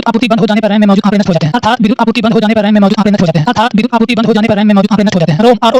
विद्युत आपूर्ति बंद हो जाने पर रैम में मौजूद आंकड़े नष्ट हो जाते हैं। अर्थात विद्युत आपूर्ति बंद हो जाने पर रैम में मौजूद आंकड़े नष्ट हो जाते हैं। अर्थात विद्युत आपूर्ति बंद हो जाने पर रैम में मौजूद आंकड़े नष्ट हो जाते हैं। ROM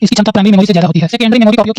इसकी क्षमता प्राइमरी मेमोरी से ज्यादा होती है। सेकेंडरी मेमोरी का उपयोग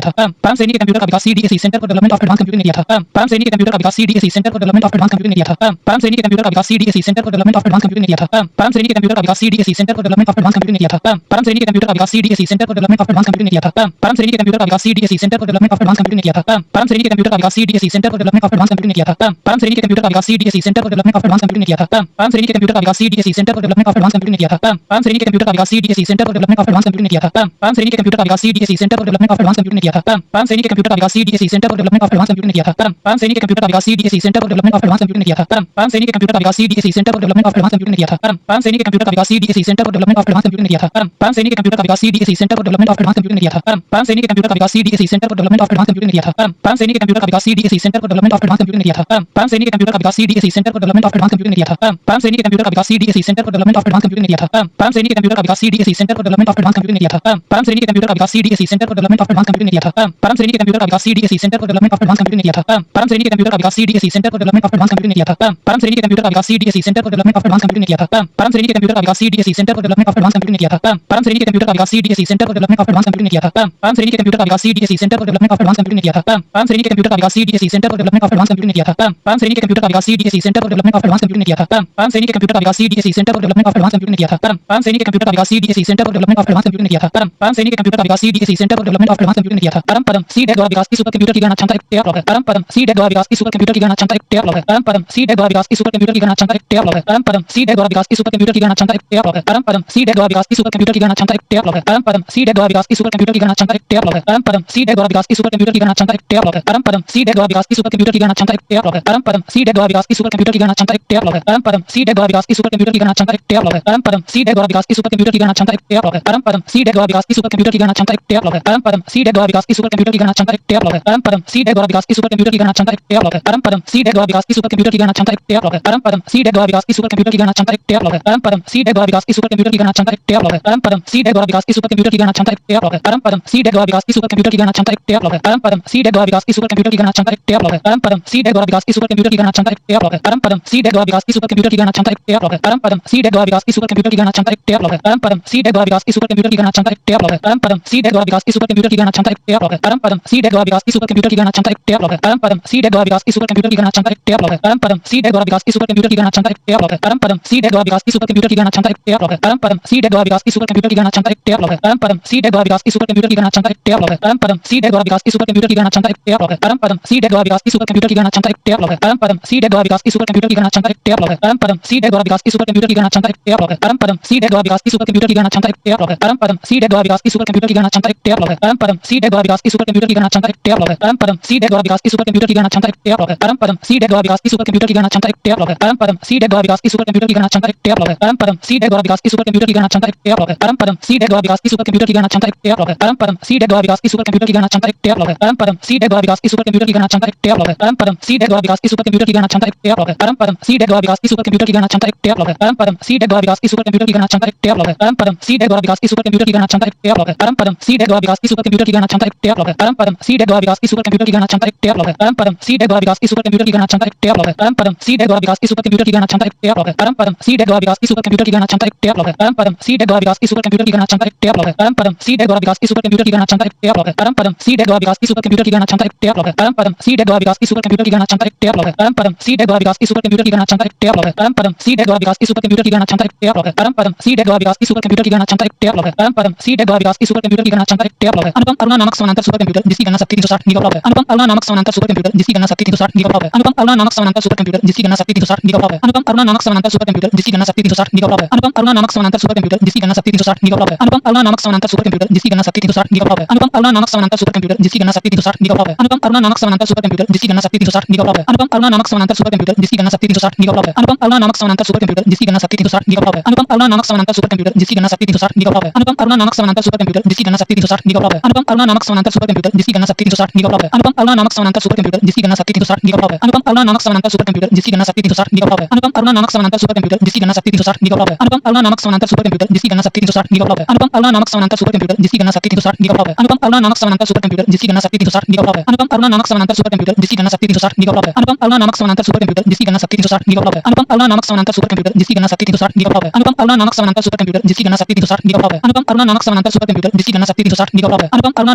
किया था। परम श्रेणी के कंप्यूटर का विकास CDSE centre for development of advance computing ने किया था। परम श्रेणी के कंप्यूटर का विकास CDSE centre for development of advance computing ने किया था। परम श्रेणी के कंप्यूटर का विकास CDSE centre for development of advance computing ने किया था। परम श्रेणी के कंप्यूटर का विकास CDSE centre for development of advance computing ने किया था। परम श्रेणी के कंप्यूटर का विकास CDSE centre for development of advance computing ने किया था। परम श्रेणी के कंप्यूटर का विकास CDSE centre for development of advance computing ने किया था। परम श्रेणी के कंप्यूटर का विकास CDSE centre for development of advance computing ने किया था। परम श्रेणी के कंप्यूटर का विकास CDSE centre for development of advance computing ने किया था। परम श्रेणी के कंप्यूटर का विकास CDSE centre for development of advance computing ने किया था। परम श्रेणी के कंप्यूटर का विकास CDSE centre for development of advance computing ने किया था। परम श्रेणी के कंप्यूटर का विकास CDSE centre for development of advance computing ने किया था। परम श्रेणी के कंप्यूटर का विकास CDSE centre for development of advance computing ने किया था। परम श्रेणी के कंप्यूटर का विकास CDSE centre for development of advance computing ने किया था। परम श्रेणी के कंप्यूटर का विकास CDSE centre for development of advance computing ने किया था। परम श्रेणी के कंप्यूटर का विकास CDSE centre for development of advance computing ने किया था। परम श्रेणी के कंप्यूटर का विकास CDSE centre for development of advance computing ने किया था। परम श्रेणी के कंप्यूटर का विकास CDSE centre for development of advance computing ने किया था। परम श्रेणी के कंप्यूटर का विकास CDSE centre for development of advance computing ने किया था। परम श्रेणी के कंप्यूटर का विकास CDSE centre for development of advance computing ने किया था। परम श्रेणी के कंप्यूटर का विकास CDSE centre for development of advance computing ने किया था। परम श्रेणी के कंप्यूटर का विकास CDSE centre for development of advance computing ने किया था। परम श्रेणी के कंप्यूटर का विकास CDSE centre for development of advance computing ने किया था। परम श्रेणी के कंप्यूटर का विकास CDSE centre for development of advance computing ने किया था। परम श्रेणी के कंप्यूटर का विकास CDSE centre for development of advance computing ने किया था। परम श्रेणी के कंप्यूटर का विकास CDSE centre for development of advance computing ने किया था। परम श्रेणी के कंप्यूटर का विकास CDSE centre for development of advance computing ने किया था। परम श्रेणी के कंप्यूटर का विकास CDSE centre for development of advance computing ने किया था। परम श्रेणी के कंप्यूटर का विकास CDSE centre for development of advance computing ने किया था। परम श्रेणी के कंप्यूटर का विकास CDSE centre for development of advance computing ने किया था। परम श्रेणी के कंप्यूटर का विकास CDSE centre for development of advance computing ने किया था। परम श्रेणी के कंप्यूटर का विकास CDSE centre for development of advance computing ने किया था। परम श्रेणी के कंप्यूटर का विकास CDSE centre for development of advance computing ने किया था। परम श्रेणी के कंप्यूटर का विकास CDSE centre for development of advance computing ने किया था। परम सीड द्वारा विकास की सुपर कंप्यूटर की गणना क्षमता एक टेरा है। परम सीड द्वारा विकास की सुपर कंप्यूटर की गणना क्षमता एक टेरा है। परम सीड द्वारा विकास की सुपर कंप्यूटर की गणना क्षमता एक टेरा है। परम सीड द्वारा विकास की सुपर कंप्यूटर की गणना क्षमता एक टेरा है। परम सीड द्वारा विकास की सुपर कंप्यूटर की गणना क्षमता एक टेरा है। परम सीड द्वारा विकास की सुपर कंप्यूटर की गणना क्षमता एक टेरा है। परम सीड द्वारा विकास की सुपर कंप्यूटर की गणना क्षमता एक टेरा है। परम सीड द्वारा विकास की सुपर कंप्यूटर की गणना क्षमता एक टेरा है। परम सीड द्वारा विकास की सुपर कंप्यूटर की गणना क्षमता एक टेरा है। परम सीड द्वारा विकास की सुपर कंप्यूटर की गणना क्षमता एक टेरा है। परम सीड द्वारा विकास की सुपर कंप्यूटर की गणना क्षमता एक टेरा है। परम सीड द्वारा विकास की सुपर कंप्यूटर की गणना क्षमता एक टेरा है। परम सीड द्वारा विकास की सुपर कंप्यूटर की गणना क्षमता एक टेरा है। परम सीड द्वारा विकास की सुपर कंप्यूटर की गणना क्षमता एक टेरा है। परम सीड द्वारा विकास की सुपर कंप्यूटर की गणना क्षमता एक टेरा है। परम सीड द्वारा विकास की सुपर कंप्यूटर की गणना क्षमता एक टेरा है। परम सीड द्वारा विकास की सुपर कंप्यूटर की गणना क्षमता एक टेरा है। परम सीड द्वारा विकास की सुपर कंप्यूटर की गणना क्षमता एक टेरा है। परम सीड द्वारा विकास की सुपर कंप्यूटर की गणना क्षमता एक टेरा है। परम सीड द्वारा विकास की सुपर कंप्यूटर की गणना क्षमता एक टेरा है। परम सीड द्वारा विकास की सुपर कंप्यूटर की गणना क्षमता एक टेरा है। परम सीड द्वारा विकास की सुपर कंप्यूटर की गणना क्षमता एक टेरा है। परम सीड द्वारा विकास की सुपर कंप्यूटर की गणना क्षमता एक टेरा है। परम सीड द्वारा विकास की सुपर कंप्यूटर की गणना क्षमता एक टेरा है। परम सीड द्वारा विकास की सुपर कंप्यूटर की गणना क्षमता एक टेरा है। परम सीड द्वारा विकास की सुपर कंप्यूटर की गणना क्षमता एक टेरा है। परम सीड द्वारा विकास की सुपर कंप्यूटर की गणना क्षमता एक टेरा है। परम सीड द्वारा विकास की सुपर कंप्यूटर की गणना क्षमता एक टेरा है। परम सीड द्वारा विकास की सुपर कंप्यूटर की गणना क्षमता एक टेरा है। परम सीड द्वारा विकास की सुपर कंप्यूटर की गणना क्षमता एक टेरा है। परम सीड द्वारा विकास की सुपर कंप्यूटर की गणना क्षमता एक टेरा है। परम सीड द्वारा विकास की सुपर कंप्यूटर की गणना क्षमता एक टेरा है। परम सीड द्वारा विकास की सुपर कंप्यूटर की गणना क्षमता एक टेरा है। परम सीड द्वारा विकास की सुपर कंप्यूटर की गणना क्षमता एक टेरा है। परम सीड द्वारा विकास की सुपर कंप्यूटर की गणना क्षमता एक टेरा है। परम सीड द्वारा विकास की सुपर कंप्यूटर की गणना क्षमता एक टेरा है। परम सीड द्वारा विकास की सुपर कंप्यूटर की गणना क्षमता एक टेरा है। परम सीड द्वारा विकास की सुपर कंप्यूटर की गणना क्षमता एक टेरा है। परम सीड द्वारा विकास की सुपर कंप्यूटर की गणना क्षमता एक टेरा है। परम सीड द्वारा विकास की सुपर कंप्यूटर की गणना क्षमता एक टेरा है। परम सीड द्वारा विकास की सुपर कंप्यूटर की गणना क्षमता एक टेरा है। परम सीड द्वारा विकास की सुपर कंप्यूटर की गणना क्षमता एक टेरा है। परम सीड द्वारा विकास की सुपर कंप्यूटर की गणना क्षमता एक टेरा है। परम सीड द्वारा विकास की सुपर कंप्यूटर की गणना क्षमता एक टेरा है। परम सीड द्वारा विकास की सुपर कंप्यूटर की गणना क्षमता एक टेरा है। परम सीड द्वारा विकास की सुपर कंप्यूटर की गणना क्षमता एक टेरा है। परम सीड द्वारा विकास की सुपर कंप्यूटर की गणना क्षमता एक टेरा है। परम सीड द्वारा विकास की सुपर कंप्यूटर की गणना क्षमता एक टेरा है। परम सीड द्वारा विकास की सुपर कंप्यूटर की गणना क्षमता एक टेरा है। परम सीड द्वारा विकास की सुपर कंप्यूटर की गणना क्षमता एक टेरा है। परम सीड द्वारा विकास की सुपर कंप्यूटर की गणना क्षमता एक टेरा है। परम सीड द्वारा विकास की सुपर कंप्यूटर की गणना क्षमता एक टेरा है। परम सीड द्वारा विकास की सुपर कंप्यूटर की गणना क्षमता एक टेरा है। परम सीड द्वारा विकास की सुपर कंप्यूटर की गणना क्षमता एक टेरा है। परम सीड द्वारा विकास की सुपर कंप्यूटर की गणना क्षमता एक टेरा है। परम सीड द्वारा विकास की सुपर कंप्यूटर की गणना क्षमता एक टेरा है। परम सीड द्वारा विकास की सुपर कंप्यूटर की गणना क्षमता एक टेरा है। परम सीड द्वारा विकास की सुपर कंप्यूटर की गणना क्षमता एक टेरा है। परम सीड द्वारा विकास की सुपर कंप्यूटर की गणना क्षमता एक टेरा है। परम सीड द्वारा विकास की सुपर कंप्यूटर की गणना क्षमता एक टेरा है। परम सीड द्वारा विकास की सुपर कंप्यूटर की गणना क्षमता एक टेरा है। परम सीड द्वारा विकास की सुपर कंप्यूटर की गणना क्षमता एक टेरा है। अनुपम अरुणा नामक समानांतर सुपर कंप्यूटर जिसकी गणना शक्ति 360 गीगावाट है। अनुपम अरुणा नामक समानांतर सुपर कंप्यूटर जिसकी गणना शक्ति 360 गीगावाट है। अनुपम अरुणा नामक समानांतर सुपर कंप्यूटर जिसकी गणना शक्ति 360 गीगावाट है। अनुपम अरुणा नामक समानांतर सुपर कंप्यूटर जिसकी गणना शक्ति 360 गीगावाट है। अनुपम अरुणा नामक समानांतर सुपर कंप्यूटर जिसकी गणना शक्ति 360 गीगावाट है। अनुपम अरुणा नामक समानांतर सुपर कंप्यूटर जिसकी गणना शक्ति 360 गीगावाट है। अनुपम अरुणा नामक समानांतर सुपर कंप्यूटर जिसकी गणना शक्ति 360 गीगावाट है। अनुपम अरुणा नामक समानांतर सुपर कंप्यूटर जिसकी गणना शक्ति 360 गीगावाट है। अनुपम अरुणा नामक समानांतर सुपर कंप्यूटर जिसकी गणना शक्ति 360 गीगावाट है। अनुपम अरुणा नामक समानांतर सुपर कंप्यूटर जिसकी गणना शक्ति 360 गीगावाट है। अनुपम अरुणा नामक समानांतर सुपर कंप्यूटर जिसकी गणना शक्ति 360 गीगावाट है। अनुपम अरुणा नामक समानांतर सुपर कंप्यूटर जिसकी गणना शक्ति 360 गीगावाट है। अनुपम अरुणा नामक समानांतर सुपर कंप्यूटर जिसकी गणना शक्ति 360 गीगावाट है। अनुपम अरुणा नामक समानांतर सुपर कंप्यूटर जिसकी गणना शक्ति 360 गीगावाट है। अनुपम अरुणा नामक समानांतर सुपर कंप्यूटर जिसकी गणना शक्ति 360 गीगावाट है। अनुपम अरुणा नामक समानांतर सुपर कंप्यूटर जिसकी गणना शक्ति 360 गीगावाट है। अनुपम अरुणा नामक समानांतर सुपर कंप्यूटर जिसकी गणना शक्ति 360 गीगावाट है। अनुपम अरुणा नामक समानांतर सुपर कंप्यूटर जिसकी गणना शक्ति 360 गीगावाट है। अनुपम अरुणा नामक समानांतर सुपर कंप्यूटर जिसकी गणना शक्ति 360 गीगावाट है। अनुपम अरुणा नामक समानांतर सुपर कंप्यूटर जिसकी गणना शक्ति 360 गीगावाट है। अनुपम अरुणा नामक समानांतर सुपर कंप्यूटर जिसकी गणना शक्ति 360 गीगावाट है। अनुपम अरुणा नामक समानांतर सुपर कंप्यूटर जिसकी गणना शक्ति 360 गीगावाट है। अनुपम अरुणा नामक समानांतर सुपर कंप्यूटर जिसकी गणना शक्ति 360 गीगावाट है। अनुपम अरुणा नामक समानांतर सुपर कंप्यूटर जिसकी गणना शक्ति 360 गीगावाट है। अनुपम अरुणा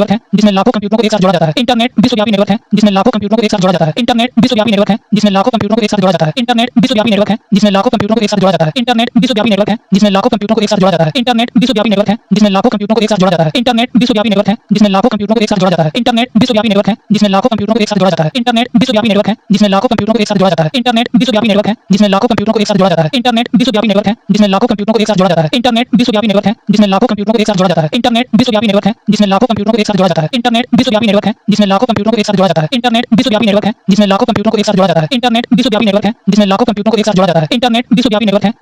नेटवर्क है जिसमें लाखों कंप्यूटरों को एक साथ जोड़ा जाता है। इंटरनेट विश्वव्यापी नेटवर्क है जिसमें लाखों कंप्यूटरों को एक साथ जोड़ा जाता है। इंटरनेट विश्वव्यापी नेटवर्क है जिसमें लाखों कंप्यूटरों को एक साथ जोड़ा जाता है। इंटरनेट विश्वव्यापी नेटवर्क है जिसमें लाखों कंप्यूटरों को एक साथ जोड़ा जाता है। इंटरनेट विश्वव्यापी नेटवर्क है जिसमें लाखों कंप्यूटरों को एक साथ जोड़ा जाता है। इंटरनेट विश्वव्यापी नेटवर्क है जिसमें लाखों कंप्यूटरों को एक साथ जोड़ा जाता है। इंटरनेट विश्वव्यापी नेटवर्क है जिसमें लाखों कंप्यूटरों को एक साथ जोड़ा जाता है। इंटरनेट विश्वव्यापी नेटवर्क है जिसमें लाखों कंप्यूटरों को एक साथ जोड़ा जाता है। इंटरनेट विश्वव्यापी नेटवर्क है जिसमें लाखों कंप्यूटरों को एक साथ जोड़ा जाता है। इंटरनेट विश्वव्यापी नेटवर्क है जिसमें लाखों कंप्यूटरों को एक साथ जोड़ा जाता है। इंटरनेट विश्वव्यापी नेटवर्क है जिसमें लाखों कंप्यूटरों को एक साथ जोड़ा जाता है। इंटरनेट विश्वव्यापी नेटवर्क है जिसमें लाखों कंप्यूटरों को एक साथ जोड़ा जाता है। इंटरनेट विश्वव्यापी नेटवर्क है जिसमें लाखों कंप्यूटरों को एक साथ जोड़ा जाता है। इंटरनेट विश्वव्यापी नेटवर्क है जिसमें लाखों कंप्यूटरों को एक साथ जोड़ा जाता है। इंटरनेट विश्वव्यापी नेटवर्क है जिसमें लाखों कंप्यूटरों को एक साथ जोड़ा जाता है। इंटरनेट विश्वव्यापी नेटवर्क है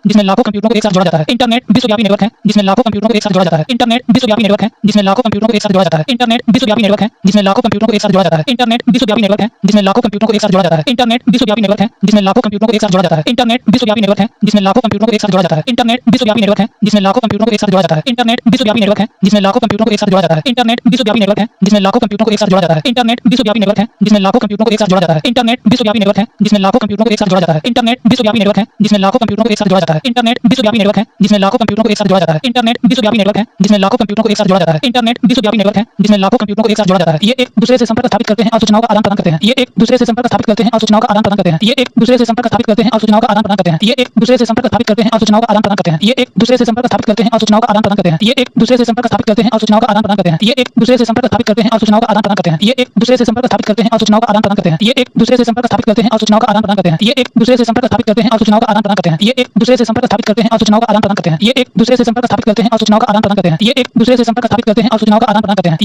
जिसमें लाखों कंप्यूटरों को एक साथ जोड़ा जाता है। इंटरनेट विश्वव्यापी नेटवर्क है जिसमें लाखों कंप्यूटरों को एक साथ जोड़ा जाता है। इंटरनेट विश्वव्यापी नेटवर्क है जिसमें लाखों कंप्यूटरों को एक साथ जोड़ा जाता है। इंटरनेट विश्वव्यापी नेटवर्क है जिसमें लाखों कंप्यूटरों को एक साथ जोड़ा जाता है। इंटरनेट विश्वव्यापी नेटवर्क है जिसमें लाखों कंप्यूटरों को एक साथ जोड़ा जाता है। इंटरनेट विश्वव्यापी नेटवर्क है जिसमें लाखों कंप्यूटरों को एक साथ जोड़ा जाता है। इंटरनेट विश्वव्यापी नेटवर्क है जिसमें लाखों कंप्यूटरों को एक साथ जोड़ा जाता है। इंटरनेट विश्वव्यापी नेटवर्क है जिसमें लाखों कंप्यूटरों को एक साथ जोड़ा जाता है। इंटरनेट विश्वव्यापी नेटवर्क है जिसमें लाखों कंप्यूटरों को एक साथ जोड़ा जाता है। इंटरनेट विश्वव्यापी नेटवर्क है जिसमें लाखों कंप्यूटरों को एक साथ जोड़ा जाता है। इंटरनेट विश्वव्यापी नेटवर्क है जिसमें लाखों कंप्यूटरों को एक साथ जोड़ा जाता है। इंटरनेट विश्वव्यापी नेटवर्क है जिसमें लाखों कंप्यूटरों को एक साथ जोड़ा जाता है। इंटरनेट विश्वव्यापी नेटवर्क है जिसमें लाखों कंप्यूटरों को एक साथ जोड़ा जाता है। इंटरनेट विश्वव्यापी नेटवर्क है जिसमें लाखों कंप्यूटरों को एक साथ जोड़ा जाता है। इंटरनेट विश्वव्यापी नेटवर्क है जिसमें लाखों कंप्यूटरों को एक साथ जोड़ा जाता है। इंटरनेट विश्वव्यापी नेटवर्क है जिसमें लाखों कंप्यूटरों को एक साथ जोड़ा जाता है। इंटरनेट विश्वव्यापी नेटवर्क है जिसमें लाखों कंप्यूटरों को एक साथ जोड़ा जाता है। ये एक दूसरे से संपर्क स्थापित करते हैं और सूचनाओं का आदान प्रदान करते हैं। ये एक दूसरे से संपर्क स्थापित करते हैं और सूचनाओं का आदान प्रदान करते हैं। ये एक दूसरे से संपर्क स्थापित करते हैं और सूचनाओं का आदान प्रदान करते हैं। ये एक दूसरे से संपर्क स्थापित करते हैं और सूचनाओं का आदान प्रदान करते हैं। ये एक दूसरे से संपर्क स्थापित करते हैं और सूचनाओं का आदान प्रदान करते हैं। ये एक दूसरे से संपर्क स्थापित करते हैं और सूचनाओं का आदान प्रदान करते हैं। ये एक दूसरे से संपर्क स्थापित करते हैं और सूचनाओं का आदान प्रदान करते हैं। ये एक दूसरे से संपर्क स्थापित करते हैं और सूचनाओं का आदान प्रदान करते हैं। ये एक दूसरे से संपर्क स्थापित करते हैं और सूचनाओं का आदान प्रदान करते हैं। ये एक दूसरे से संपर्क स्थापित करते हैं और सूचनाओं का आदान प्रदान करते हैं। ये एक दूसरे से संपर्क स्थापित करते हैं और सूचनाओं का आदान प्रदान करते हैं। ये एक दूसरे से संपर्क स्थापित करते हैं और सूचनाओं का आदान प्रदान करते हैं। ये एक दूसरे से संपर्क स्थापित करते हैं और सूचनाओं का आदान प्रदान करते हैं। ये एक दूसरे से संपर्क स्थापित करते हैं और सूचनाओं का आदान प्रदान करते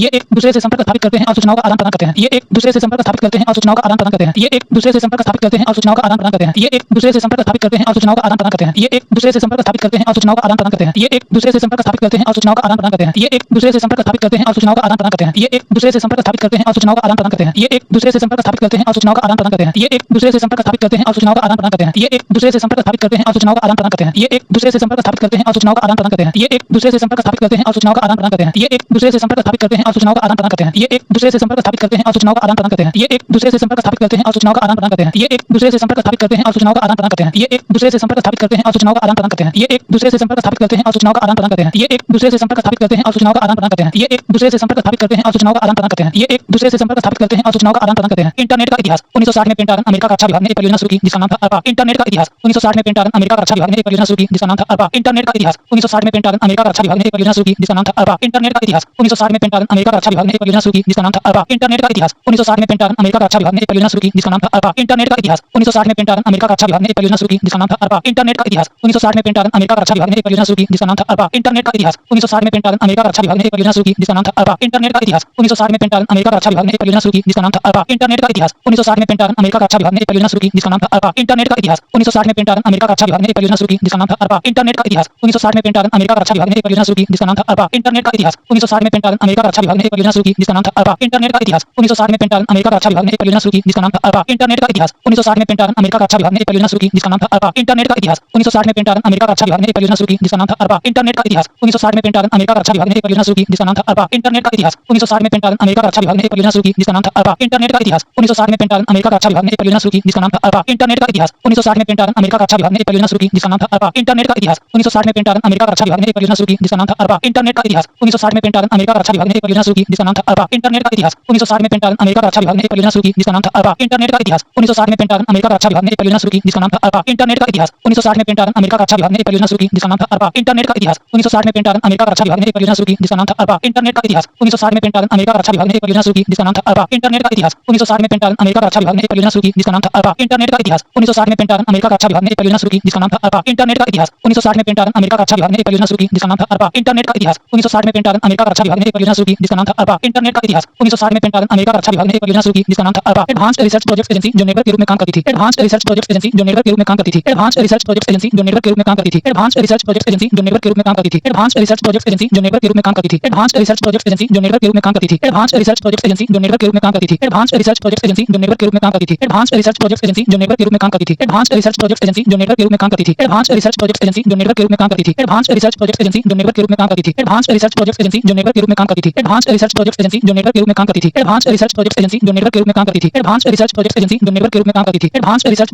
हैं। ये एक दूसरे से संपर्क स्थापित करते हैं और सूचनाओं का आदान प्रदान करते हैं। ये एक दूसरे से संपर्क स्थापित करते हैं और सूचनाओं का आदान प्रदान करते हैं। ये एक दूसरे से संपर्क स्थापित करते हैं और सूचनाओं का आदान प्रदान करते हैं। ये एक दूसरे से संपर्क स्थापित करते हैं और सूचनाओं का आदान प्रदान करते हैं। ये एक दूसरे से संपर्क स्थापित करते हैं और सूचनाओं का आदान प्रदान करते हैं। ये एक दूसरे से संपर्क स्थापित करते हैं और सूचनाओं का आदान प्रदान करते हैं। ये एक दूसरे से संपर्क स्थापित करते हैं और सूचनाओं का आदान प्रदान करते हैं। ये एक दूसरे से संपर्क स्थापित करते हैं और सूचनाओं का आदान प्रदान करते हैं। ये एक दूसरे से संपर्क स्थापित करते हैं और सूचनाओं का आदान प्रदान करते हैं। ये एक दूसरे से संपर्क स्थापित करते हैं और सूचनाओं का आदान प्रदान करते हैं। ये एक दूसरे से संपर्क स्थापित करते हैं और सूचनाओं का आदान प्रदान करते हैं। ये एक दूसरे से संपर्क स्थापित करते हैं और सूचनाओं का आदान प्रदान करते हैं। ये एक दूसरे से संपर्क स्थापित करते हैं और सूचनाओं का आदान प्रदान करते हैं। ये एक दूसरे से संपर्क स्थापित करते हैं और सूचनाओं का आदान प्रदान करते हैं। ये एक दूसरे से संपर्क स्थापित करते हैं और सूचनाओं का आदान प्रदान करते हैं। ये एक दूसरे से संपर्क स्थापित करते हैं और सूचनाओं का आदान प्रदान करते हैं। ये एक दूसरे से संपर्क स्थापित करते हैं और सूचनाओं का आदान प्रदान करते हैं। ये एक दूसरे से संपर्क स्थापित करते हैं और सूचनाओं का आदान प्रदान करते हैं। ये एक दूसरे से संपर्क स्थापित करते हैं और सूचनाओं का आदान प्रदान करते हैं। ये एक दूसरे से संपर्क स्थापित करते हैं और सूचनाओं का आदान प्रदान करते हैं। ये एक दूसरे से संपर्क स्थापित करते हैं और सूचनाओं का आदान प्रदान करते हैं। इंटरनेट का इतिहास 1960 में पेंटागन अमेरिका का रक्षा विभाग ने एक परियोजना शुरू की जिसका नाम था ARPA। इंटरनेट का इतिहास 1960 में पेंटागन अमेरिका का रक्षा विभाग ने एक परियोजना शुरू की जिसका नाम था ARPA। इंटरनेट का इतिहास 1960 में पेंटागन अमेरिका का रक्षा विभाग ने एक परियोजना शुरू की जिसका नाम था ARPA। इंटरनेट का इतिहास 1960 में पेंटागन अमेरिका का रक्षा विभाग ने एक परियोजना शुरू की जिसका नाम था ARPA। इंटरनेट का इतिहास 1960 में पेंटागन अमेरिका का रक्षा विभाग ने एक परियोजना शुरू की जिसका नाम था ARPA। इंटरनेट का इतिहास 1960 में पेंटागन अमेरिका का रक्षा विभाग ने एक परियोजना शुरू की जिसका नाम था ARPA। इंटरनेट का इतिहास 1960 में पेंटागन अमेरिका का रक्षा विभाग ने एक परियोजना शुरू की जिसका नाम था ARPA। इंटरनेट का इतिहास 1960 में पेंटागन अमेरिका का रक्षा विभाग ने एक परियोजना शुरू की जिसका नाम था ARPA। इंटरनेट का इतिहास 1960 में पेंटागन अमेरिका का रक्षा विभाग ने एक परियोजना शुरू की जिसका नाम था ARPA। इंटरनेट का इतिहास 1960 में पेंटागन अमेरिका का रक्षा विभाग ने एक परियोजना शुरू की जिसका नाम था ARPA। इंटरनेट का इतिहास 1960 में पेंटागन अमेरिका का रक्षा विभाग ने एक परियोजना शुरू की जिसका नाम था ARPA। इंटरनेट का इतिहास 1960 में पेंटागन अमेरिका का रक्षा विभाग ने एक परियोजना शुरू की जिसका नाम था ARPA। इंटरनेट का इतिहास 1960 में पेंटागन अमेरिका का रक्षा विभाग ने एक परियोजना शुरू की जिसका नाम था ARPA। इंटरनेट का इतिहास 1960 में पेंटागन अमेरिका का रक्षा विभाग ने एक परियोजना शुरू की जिसका नाम था ARPA। इंटरनेट का इतिहास 1960 में पेंटागन अमेरिका का रक्षा विभाग ने एक परियोजना शुरू की जिसका नाम था ARPA। इंटरनेट का इतिहास 1960 में पेंटागन अमेरिका का रक्षा विभाग ने एक परियोजना शुरू की जिसका नाम था ARPA। इंटरनेट का इतिहास 1960 में पेंटागन अमेरिका का रक्षा विभाग ने एक परियोजना शुरू की जिसका नाम था ARPA। इंटरनेट का इतिहास 1960 में पेंटागन अमेरिका का रक्षा विभाग ने एक परियोजना शुरू की जिसका नाम था ARPA। इंटरनेट का इतिहास 1960 में पेंटागन अमेरिका का रक्षा विभाग ने एक परियोजना शुरू की जिसका नाम था ARPA। इंटरनेट का इतिहास 1960 में पेंटागन अमेरिका का रक्षा विभाग ने एक परियोजना शुरू की जिसका नाम था ARPA। इंटरनेट का इतिहास 1960 में पेंटागन अमेरिका का रक्षा विभाग ने एक परियोजना शुरू की जिसका नाम था ARPA। इंटरनेट का इतिहास 1960 में पेंटागन अमेरिका का रक्षा विभाग ने एक परियोजना शुरू की जिसका नाम था ARPA। इंटरनेट का इतिहास 1960 में पेंटागन अमेरिका का रक्षा विभाग ने एक परियोजना शुरू की जिसका नाम था ARPA। इंटरनेट का इतिहास 1960 में पेंटागन अमेरिका का रक्षा विभाग ने एक परियोजना शुरू की जिसका नाम था ARPA। इंटरनेट का इतिहास 1960 में पेंटागन अमेरिका का रक्षा विभाग ने एक परियोजना शुरू की जिसका नाम था ARPA। इंटरनेट का इतिहास 1960 में पेंटागन अमेरिका का रक्षा विभाग ने एक परियोजना शुरू की जिसका नाम था ARPA। इंटरनेट का इतिहास 1960 में पेंटागन अमेरिका का रक्षा विभाग ने एक परियोजना शुरू की जिसका नाम था ARPA। इंटरनेट का इतिहास 1960 में पेंटागन अमेरिका का रक्षा विभाग ने एक परियोजना शुरू की जिसका नाम था ARPA। इंटरनेट का इतिहास 1960 में पेंटागन अमेरिका का रक्षा विभाग ने एक परियोजना शुरू की जिसका नाम था ARPA। इंटरनेट का इतिहास 1960 में पेंटागन अमेरिका का रक्षा विभाग ने एक परियोजना शुरू की जिसका नाम था ARPA। इंटरनेट का इतिहास 1960 में पेंटागन अमेरिका का रक्षा विभाग ने एक परियोजना शुरू की जिसका नाम था ARPA। इंटरनेट का इतिहास 1960 में पेंटागन अमेरिका का रक्षा विभाग ने एक परियोजना शुरू की जिसका नाम था ARPA। Advanced research projects agency जो नेटवर्क के रूप में काम करती थी। एडवांस्ड रिसर्च प्रोजेक्ट्स एजेंसी जो नेटवर्क के रूप में काम करती थी। एडवांस्ड रिसर्च प्रोजेक्ट्स एजेंसी जो नेटवर्क के रूप में काम करती थी। एडवांस्ड रिसर्च प्रोजेक्ट्स एजेंसी जो नेटवर्क के रूप में काम करती थी। एडवांस्ड रिसर्च प्रोजेक्ट्स एजेंसी जो नेटवर्क के रूप में काम करती थी। एडवांस्ड रिसर्च प्रोजेक्ट्स एजेंसी जो नेटवर्क के रूप में काम करती थी। एडवांस्ड रिसर्च प्रोजेक्ट्स एजेंसी जो नेटवर्क के रूप में काम करती थी। एडवांस्ड रिसर्च प्रोजेक्ट्स एजेंसी जो नेटवर्क के रूप में काम करती थी। एडवांस्ड रिसर्च प्रोजेक्ट्स एजेंसी जो नेटवर्क के रूप में काम करती थी। एडवांस्ड रिसर्च प्रोजेक्ट्स एजेंसी जो नेटवर्क के रूप में काम करती थी। एडवांस्ड रिसर्च प्रोजेक्ट्स एजेंसी जो नेटवर्क के रूप में काम करती थी। एडवांस्ड रिसर्च प्रोजेक्ट्स एजेंसी जो नेटवर्क के रूप में काम करती थी। एडवांस्ड रिसर्च प्रोजेक्ट्स एजेंसी जो नेटवर्क के रूप में काम करती थी। एडवांस्ड रिसर्च प्रोजेक्ट्स एजेंसी जो नेटवर्क के रूप में काम करती थी। एडवांस्ड रिसर्च प्रोजेक्ट्स एजेंसी जो नेटवर्क के रूप में काम करती थी। एडवांस्ड रिसर्च प्रोजेक्ट्स एजेंसी जो नेटवर्क के रूप में काम करती थी। एडवांस्ड रिसर्च प्रोजेक्ट्स एजेंसी जो नेटवर्क के रूप में काम करती थी। एडवांस्ड रिसर्च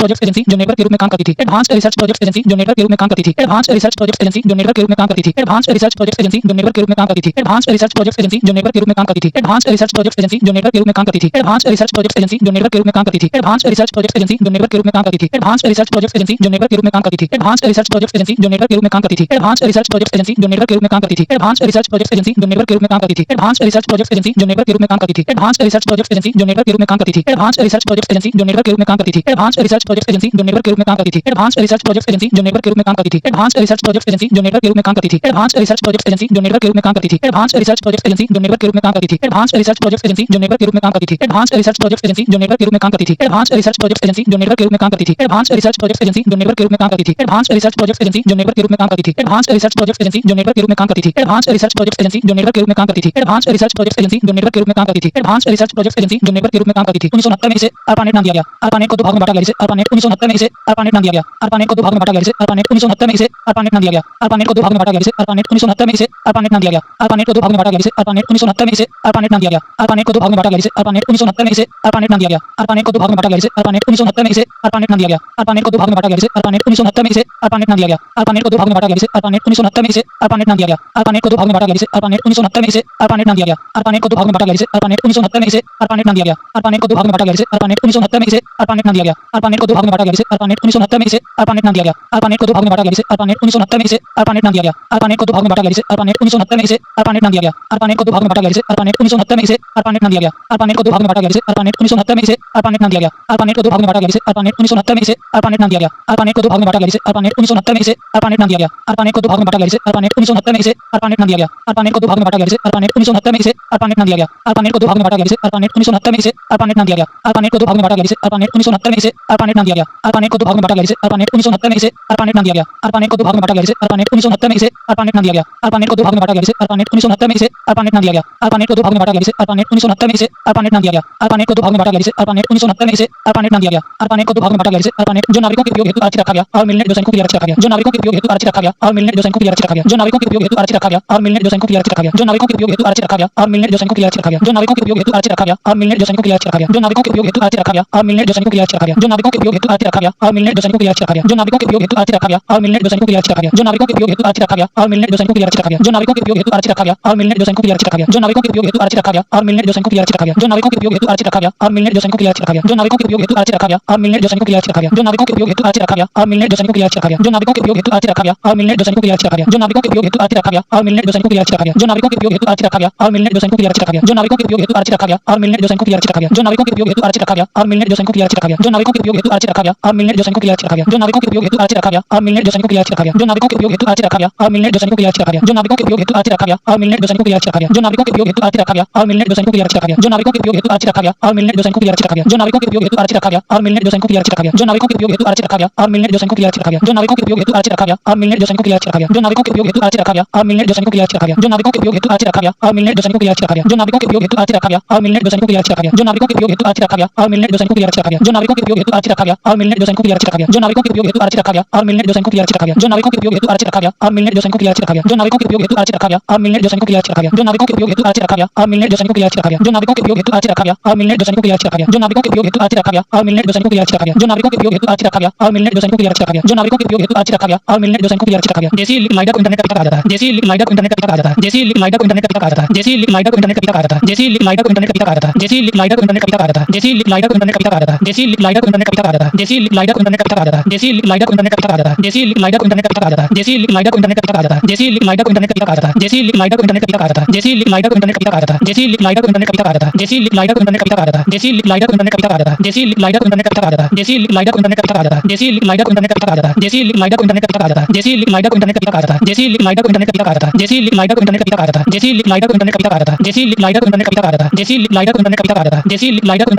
प्रोजेक्ट्स एजेंसी जो नेटवर्क के रूप में काम करती थी। एडवांस्ड रिसर्च प्रोजेक्ट्स एजेंसी जो नेटवर्क के रूप में काम करती थी। एडवांस्ड रिसर्च प्रोजेक्ट्स एजेंसी जो नेटवर्क के रूप में काम करती थी। एडवांस्ड रिसर्च प्रोजेक्ट्स एजेंसी जो नेटवर्क नेटवर्क के रूप में काम करती थी। एडवांस्ड रिसर्च प्रोजेक्ट एजेंसी जो नेटवर्क के रूप में काम करती थी। एडवांस्ड रिसर्च प्रोजेक्ट एजेंसी जो नेटवर्क के रूप में काम करती थी। एडवांस्ड रिसर्च प्रोजेक्ट एजेंसी जो नेटवर्क के रूप में काम करती थी। एडवांस्ड रिसर्च प्रोजेक्ट एजेंसी जो नेटवर्क के रूप में काम करती थी। एडवांस्ड रिसर्च प्रोजेक्ट एजेंसी जो नेटवर्क के रूप में काम करती थी। एडवांस्ड रिसर्च प्रोजेक्ट एजेंसी जो नेटवर्क के रूप में काम करती थी। एडवांस्ड रिसर्च प्रोजेक्ट एजेंसी जो नेटवर्क के रूप में काम करती थी। एडवांस्ड रिसर्च प्रोजेक्ट एजेंसी जो नेटवर्क के रूप में काम करती थी। एडवांस्ड रिसर्च प्रोजेक्ट एजेंसी जो नेटवर्क के रूप में काम करती थी। एडवांस्ड रिसर्च प्रोजेक्ट एजेंसी जो नेटवर्क के रूप में काम करती थी। एडवांस्ड रिसर्च प्रोजेक्ट एजेंसी जो नेटवर्क के रूप में काम करती थी। एडवांस्ड रिसर्च प्रोजेक्ट एजेंसी जो नेटवर्क के रूप में काम करती थी। एडवांस्ड रिसर्च प्रोजेक्ट एजेंसी जो नेटवर्क के रूप में काम करती थी। एडवांस्ड रिसर्च प्रोजेक्ट एजेंसी जो नेटवर्क के रूप में काम करती थी। एडवांस्ड रिसर्च प्रोजेक्ट एजेंसी जो नेटवर्क के रूप में काम करती थी। एडवांस्ड रिसर्च प्रोजेक्ट एजेंसी जो नेटवर्क के रूप में काम करती थी। एडवांस्ड रिसर्च प्रोजेक्ट एजेंसी जो नेटवर्क के रूप में काम करती थी। एडवांस्ड रिसर्च प्रोजेक्ट एजेंसी जो नेटवर्क के रूप में काम करती थी। एडवांस्ड रिसर्च प्रोजेक्ट एजेंसी जो नेटवर्क के रूप में काम करती थी। एडवांस्ड रिसर्च प्रोजेक्ट एजेंसी जो नेटवर्क के रूप में काम करती थी। एडवांस्ड रिसर्च प्रोजेक्ट एजेंसी जो नेटवर्क के रूप में काम करती थी। एडवांस्ड रिसर्च प्रोजेक्ट एजेंसी जो नेटवर्क के रूप में काम करती थी। एडवांस्ड रिसर्च प्रोजेक्ट एजेंसी जो नेटवर्क के रूप में काम करती थी। एडवांस्ड रिसर्च प्रोजेक्ट एजेंसी जो नेटवर्क के रूप में काम करती थी। 1969 में इसे ARPANET नाम दिया गया। ARPANET को दो भागों में बांटा गया जिसे ARPANET 1969 में इसे ARPANET नाम दिया गया। ARPANET को दो भागों में बांटा गया जिसे ARPANET 1969 में इसे ARPANEट नाम दिया गया। ARPANET को दो भागों में बांटा गया जिसे ARPANEट 1969 में इसे ARPANEट नाम दिया गया। ARPANEट को दो भागों में बांटा गया जिसे ARPANEट 1969 में इसे ARPANEट नाम दिया गया। ARPANEट को दो भागों में बांटा गया जिसे ARPANEट 1969 में इसे ARPANEट नाम दिया गया। ARPANEट को दो भागों में बांटा गया जिसे ARPANEट 1969 में इसे ARPANEट नाम दिया गया। ARPANEट को दो भागों में बांटा गया जिसे ARPANEट 1969 में इसे ARPANEट नाम दिया गया। ARPANEट को दो भागों में बांटा गया जिसे ARPANEट 1969 में इसे ARPANEट नाम दिया गया। ARPANEट को दो भागों में बांटा गया जिसे ARPANEट 1969 में इसे ARPANEट नाम दिया गया। ARPANEट को दो भागों में बांटा गया जिसे ARPANEट 1969 में इसे ARPANEट नाम दिया गया। ARPANEट को दो भागों में बांटा गया जिसे ARPANEट 1969 में इसे ARPANEट नाम दिया गया। ARPANEट को दो भागों में बांटा गया जिसे ARPANEट 1969 में इसे ARPANEट नाम दिया गया। ARPANEट को दो भागों में बांटा गया जिसे ARPANEट 1969 में इसे ARPANEट नाम दिया गया। ARPANEट को दो भागों में बांटा गया जिसे ARPANEट 1969 में इसे ARPANEट नाम दिया गया। ARPANEट को दो भागों में बांटा गया जिसे ARPANEट 1969 में इसे ARPANEट नाम दिया गया। ARPANEट को दो भागों में बांटा गया जिसे ARPANEट 1969 में इसे ARPANEट नाम दिया गया। ARPANEट को दो भागों में बांटा गया जिसे ARPANEट 1969 में इसे ARPANEट नाम दिया गया। ARPANEट को दो भागों में बांटा गया जिसे ARPANEट 1969 में इसे ARPANEट नाम दिया गया। ARPANEट को दो भागों में बांटा गया जिसे ARPANEट 1969 में इसे ARPANEट नाम दिया गया। ARPANEट को दो भागों में बांटा गया जिसे ARPANEट 1969 में इसे ARPANEट नाम दिया गया। ARPANEट को दो भागों में बांटा गया जिसे ARPANEट 1969 में इसे ARPANEट नाम दिया गया। ARPANEट को दो भागों में बांटा गया जिसे ARPANEट 1969 में इसे ARPANEट नाम दिया गया। ARPANEट को दो भागों में बांटा गया जिसे ARPANEट 1969 में इसे ARPANEट नाम दिया गया। ARPANEट को दो भागों में बांटा गया जिसे ARPANEट 1969 में इसे ARPANEट नाम दिया गया। ARPANEट को दो भागों में बांटा गया जिसे ARPANEट 1969 में इसे ARPANEट नाम दिया गया। ARPANEट को दो भागों में बांटा गया जिसे ARPANEट 1969 में इसे ARPANEट नाम दिया गया। ARPANEट को दो भागों में बांटा गया जिसे ARPANEट 1969 में इसे ARPANEट नाम दिया गया। ARPANEट को दो भागों में बांटा गया जिसे ARPANEट जो नाविकों के उपयोग हेतु आरक्षित रखा गया और मिलने जो सैनिकों के लिए आरक्षित रखा गया। जो नाविकों के उपयोग हेतु आरक्षित रखा गया और मिलने जो सैनिकों के लिए आरक्षित रखा गया। जो नाविकों के उपयोग हेतु आरक्षित रखा गया और मिलने जो सैनिकों के लिए आरक्षित रखा गया। जो नाविकों के उपयोग हेतु आरक्षित रखा गया और मिलने जो सैनिकों के लिए आरक्षित रखा गया। जो नाविकों के उपयोग हेतु आरक्षित रखा गया और मिलने जो सैनिकों के लिए आरक्षित रखा गया। जो नाविकों के उपयोग हेतु आरक्षित रखा गया और मिलने जो सैनिकों के लिए आरक्षित रखा गया। जो नाविकों के उपयोग हेतु आरक्षित रखा गया और मिलने जो सैनिकों के लिए आरक्षित रखा गया। जो नाविकों के उपयोग हेतु आरक्षित रखा गया और मिलने जो सैनिकों के लिए आरक्षित रखा गया। जो नाविकों के उपयोग हेतु आरक्षित रखा गया और मिलने जो सैनिकों के लिए आरक्षित रखा गया। जो नाविकों के उपयोग हेतु आरक्षित रखा गया और मिलने जो सैनिकों के लिए आरक्षित रखा गया। जो नाविकों के उपयोग हेतु आरक्षित रखा गया और मिलने जो सैनिकों के लिए आरक्षित रखा गया। जो नाविकों के उपयोग हेतु आरक्षित रखा गया और मिलने जो सैनिकों के लिए आरक्षित रखा गया। जो नाविकों के उपयोग हेतु आरक्षित रखा गया और मिलने जो सैनिकों के लिए आरक्षित रखा गया। जो नाविकों के उपयोग हेतु आरक्षित रखा गया और मिलने जो सैनिकों के लिए आरक्षित रखा गया। जो नाविकों के उपयोग हेतु आरक्षित रखा गया और मिलने जो सैनिकों के लिए आरक्षित रखा गया। जो नाविकों के उपयोग हेतु आरक्षित रखा गया और मिलने जो सैनिकों के लिए आरक्षित रखा गया। जो नाविकों के उपयोग हेतु आरक्षित रखा गया और मिलने जो सैनिकों के लिए आरक्षित रखा गया। जो नाविकों के उपयोग हेतु आरक्षित रखा गया और मिलने जो सैनिकों के लिए आरक्षित रखा गया। जो नाविकों के उपयोग हेतु आरक्षित रखा गया और मिलने जो सैनिकों के लिए आरक्षित रखा गया। जो नाविकों के उपयोग हेतु आरक्षित रखा गया और मिलने जो सैनिकों के लिए आरक्षित रखा गया। जो नाविकों के उपयोग हेतु आरक्षित रखा गया और मिलने जो सैनिकों के लिए आरक्षित रखा गया। जो नाविकों के उपयोग हेतु आरक्षित रखा गया और मिलने जो सैनिकों के लिए आरक्षित रखा गया। जो नाविकों के उपयोग हेतु आरक्षित रखा गया और मिलने जो सैनिकों के लिए आरक्षित रखा गया। जो नाविकों के उपयोग हेतु आरक्षित रखा गया और मिलने जो सैनिकों के लिए आरक्षित रखा गया। जो नाविकों के उपयोग हेतु आरक्षित रखा गया और मिलने जो सैनिकों के लिए आरक्षित रखा गया। जो नाविकों के उपयोग हेतु आरक्षित रखा गया और मिलने जो सैनिकों के लिए आरक्षित रखा गया। जो नाविकों के उपयोग हेतु आरक्षित रखा गया और मिलने जो सैनिकों के लिए आरक्षित रखा गया। जो नाविकों के उपयोग हेतु आरक्षित रखा गया और मिलने जो सैनिकों के लिए आरक्षित रखा गया। जो नाविकों के उपयोग हेतु आरक्षित रखा गया और मिलने जो सैनिकों के लिए आरक्षित रखा गया। जो नाविकों के उपयोग हेतु आरक्षित रखा गया और मिलने जो सैनिकों के लिए आरक्षित रखा गया। जो नाविकों के उपयोग हेतु आरक्षित रखा गया और मिलने जो सैनिकों के लिए आरक्षित रखा गया। जो नाविकों के उपयोग हेतु आरक्षित रखा गया और मिलने जो सैनिकों के लिए आरक्षित रखा गया। जो नाविकों के उपयोग हेतु आरक्षित रखा गया और मिलने जो सैनिकों के लिए आरक्षित रखा गया। जो नाविकों के उपयोग हेतु आरक्षित रखा गया और मिलने जो सैनिकों के लिए आरक्षित रखा गया। जो नाविकों के उपयोग हेतु आरक्षित रखा गया और मिलने जो सैनिकों के लिए आरक्षित रखा गया। जो नाविकों के उपयोग हेतु आरक्षित रखा गया और मिलने जो सैनिकों के लिए आरक्षित रखा गया। जो नाविकों के उपयोग हेतु आरक्षित रखा गया और मिलने जो सैनिकों के लिए आरक्षित रखा गया। जो नाविकों के उपयोग हेतु आरक्षित रखा गया और मिलने जो सैनिकों के लिए आरक्षित रखा गया। जो नाविकों के उपयोग हेतु आरक्षित रखा गया और मिलने जो सैनिकों के लिए आरक्षित रखा गया। जो नाविकों के उपयोग हेतु आरक्षित रखा गया और मिलने जो सैनिकों के लिए आरक्षित रखा गया। जो नाविकों के उपयोग हेतु आरक्षित रखा गया और मिलने जो सैनिकों के लिए आरक्षित रखा गया। जैसे ही लाइट ऑफ इंटरनेट का पिता कहा जाता है। जैसे ही लाइट ऑफ इंटरनेट का पिता कहा जाता है। जैसे ही लाइट ऑफ इंटरनेट का पिता कहा जाता है। जैसे ही लाइट ऑफ इंटरनेट का पिता कहा जाता है। जैसे ही लाइट ऑफ इंटरनेट का पिता कहा जाता है। जैसे ही लाइट ऑफ इंटरनेट का पिता कहा जाता है। जैसे ही लाइट ऑफ इंटरनेट का पिता कहा जाता है। जैसे ही लाइट ऑफ इंटरनेट का पिता कहा जाता है। जैसे ही लाइट ऑफ इंटरनेट का पिता कहा जाता है। जैसे ही लाइट ऑफ इंटरनेट का पिता कहा जाता है। जैसे ही लाइट ऑफ इंटरनेट का पिता कहा जाता है। जैसे ही लाइट ऑफ इंटरनेट का पिता कहा जाता है। जैसे ही लाइट ऑफ इंटरनेट का पिता कहा जाता है। जैसे ही लाइट ऑफ इंटरनेट का पिता कहा जाता है। जैसे ही लाइट ऑफ इंटरनेट का पिता कहा जाता है। जैसे ही लाइट ऑफ इंटरनेट का पिता कहा जाता है। जैसे ही लाइट ऑफ इंटरनेट का पिता कहा जाता है। जैसे ही लाइट ऑफ इंटरनेट का पिता कहा जाता है। जैसे ही लाइट ऑफ इंटरनेट का पिता कहा जाता है। जैसे ही लाइट ऑफ इंटरनेट का पिता कहा जाता है। जैसे ही लाइट ऑफ इंटरनेट का पिता कहा जाता है। जैसे ही लाइट ऑफ इंटरनेट का पिता कहा जाता है। जैसे ही लाइट ऑफ इंटरनेट का पिता कहा जाता है। जैसे ही लाइट ऑफ इंटरनेट का पिता कहा जाता है। जैसे ही लाइट ऑफ इंटरनेट का पिता कहा जाता है। जैसे ही लाइट ऑफ इंटरनेट का पिता कहा जाता है। जैसे ही लाइट ऑफ इंटरनेट का पिता कहा जाता है। जैसे ही लाइट ऑफ इंटरनेट का पिता कहा जाता है। जैसे ही लाइट ऑफ इंटरनेट का पिता कहा जाता है। जैसे ही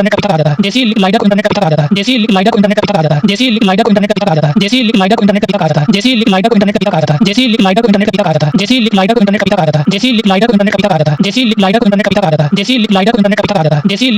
लाइट ऑफ इंटरनेट का पिता कहा जाता है। जैसे ही लाइट ऑफ इंटरनेट का पिता कहा जाता है। जैसे ही लाइट ऑफ इंटरनेट का पिता कहा जाता है। जैसे ही लाइट ऑफ इंटरनेट का पिता कहा जाता है। जैसे ही लाइट ऑफ इंटरनेट का पिता कहा जाता है। जैसे ही लाइट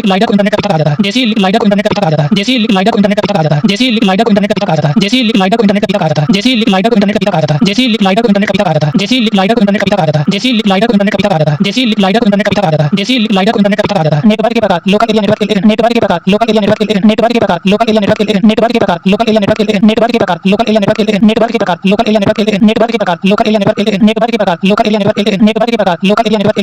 ऑफ इंटरनेट का पिता कहा जाता है। जैसे ही लाइट ऑफ इंटरनेट का पिता कहा जाता है। जैसे ही लाइट ऑफ इंटरनेट का पिता कहा जाता है। जैसे ही लाइट ऑफ इंटरनेट का पिता कहा जाता है। जैसे ही लाइट ऑफ इंटरनेट का पिता कहा जाता है। जैसे ही लाइट ऑफ इंटरनेट का पिता कहा जाता है। जैसे ही लाइट ऑफ इंटरनेट का पिता कहा जाता है। जैसे ही लाइट ऑफ इंटरनेट का पिता कहा जाता है। जैसे ही लाइट ऑफ इंटरनेट का पिता कहा जाता है। जैसे ही लाइट ऑफ इंटरनेट का पिता कहा जाता है। जैसे ही लाइट ऑफ इंटरनेट का पिता कहा जाता है। जैसे ही लाइट ऑफ इंटरनेट का पिता कहा जाता है। जैसे ही लाइट ऑफ इंटरनेट का पिता कहा जाता है। जैसे ही लाइट ऑफ इंटरनेट का पिता कहा जाता है। जैसे ही लाइट ऑफ इंटरनेट का पिता कहा जाता है। जैसे ही लाइट ऑफ इंटरनेट का पिता कहा जाता है। नेटवर्क के प्रकार लोकल एरिया नेटवर्क के नेटवर्क के प्रकार लोकल एरिया नेटवर्क के नेटवर्क के प्रकार लोकल एरिया नेटवर्क के नेटवर्क के प्रकार लोकल एरिया नेटवर्क के नेटवर्क के प्रकार लोकल एरिया नेटवर्क के नेटवर्क के प्रकार लोकल एरिया नेटवर्क के नेटवर्क के प्रकार लोकल एरिया नेटवर्क के नेटवर्क के प्रकार लोकल एरिया नेटवर्क के नेटवर्क के प्रकार लोकल एरिया नेटवर्क के नेटवर्क के प्रकार लोकल एरिया नेटवर्क के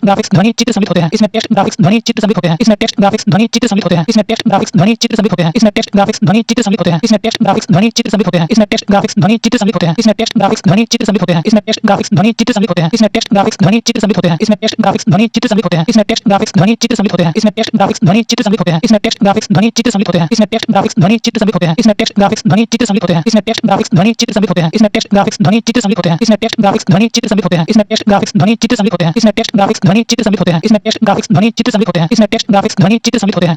ग्राफिक्स ध्वनि चित्र सम्मिलित होते हैं। इसमें टेक्स्ट ग्राफिक्स ध्वनि चित्र सम्मिलित होते हैं। इसमें टेक्स्ट ग्राफिक्स ध्वनि चित्र सम्मिलित होते हैं। इसमें टेक्स्ट ग्राफिक्स ध्वनि चित्र सम्मिलित होते हैं। इसमें टेक्स्ट ग्राफिक्स ध्वनि चित्र सम्मिलित होते हैं। इसमें टेक्स्ट ग्राफिक्स ध्वनि चित्र सम्मिलित होते हैं। इसमें टेक्स्ट ग्राफिक्स ध्वनि चित्र सम्मिलित होते हैं। इसमें टेक्स्ट ग्राफिक्स ध्वनि चित्र सम्मिलित होते हैं। इसमें टेक्स्ट ग्राफिक्स ध्वनि चित्र सम्मिलित होते हैं। इसमें टेक्स्ट ग्राफिक्स ध्वनि चित्र सम्मिलित होते हैं। इसमें टेक्स्ट ग्राफिक्स ध्वनि चित्र सम्मिलित होते हैं। इसमें टेक्स्ट ग्राफिक्स ध्वनि चित्र सम्मिलित होते हैं। इसमें टेक्स्ट ग्राफिक्स ध्वनि चित्र सम्मिलित होते हैं। इसमें टेक्स्ट ग्राफिक्स ध्वनि चित्र सम्मिलित होते हैं। इसमें टेक्स्ट ग्राफिक्स ध्वनि चित्र सम्मिलित होते हैं। इसमें टेक्स्ट ग्राफिक्स ध्वनि चित्र सम्मिलित होते हैं। इसमें टेक्स्ट ग्राफिक्स ध्वनि चित्र सम्मिलित होते हैं। इसमें टेक्स्ट ग्राफिक्स ध्वनि चित्र सम्मिलित होते हैं। इसमें टेक्स्ट ग्राफिक्स ध्वनि चित्र सम्मिलित होते हैं।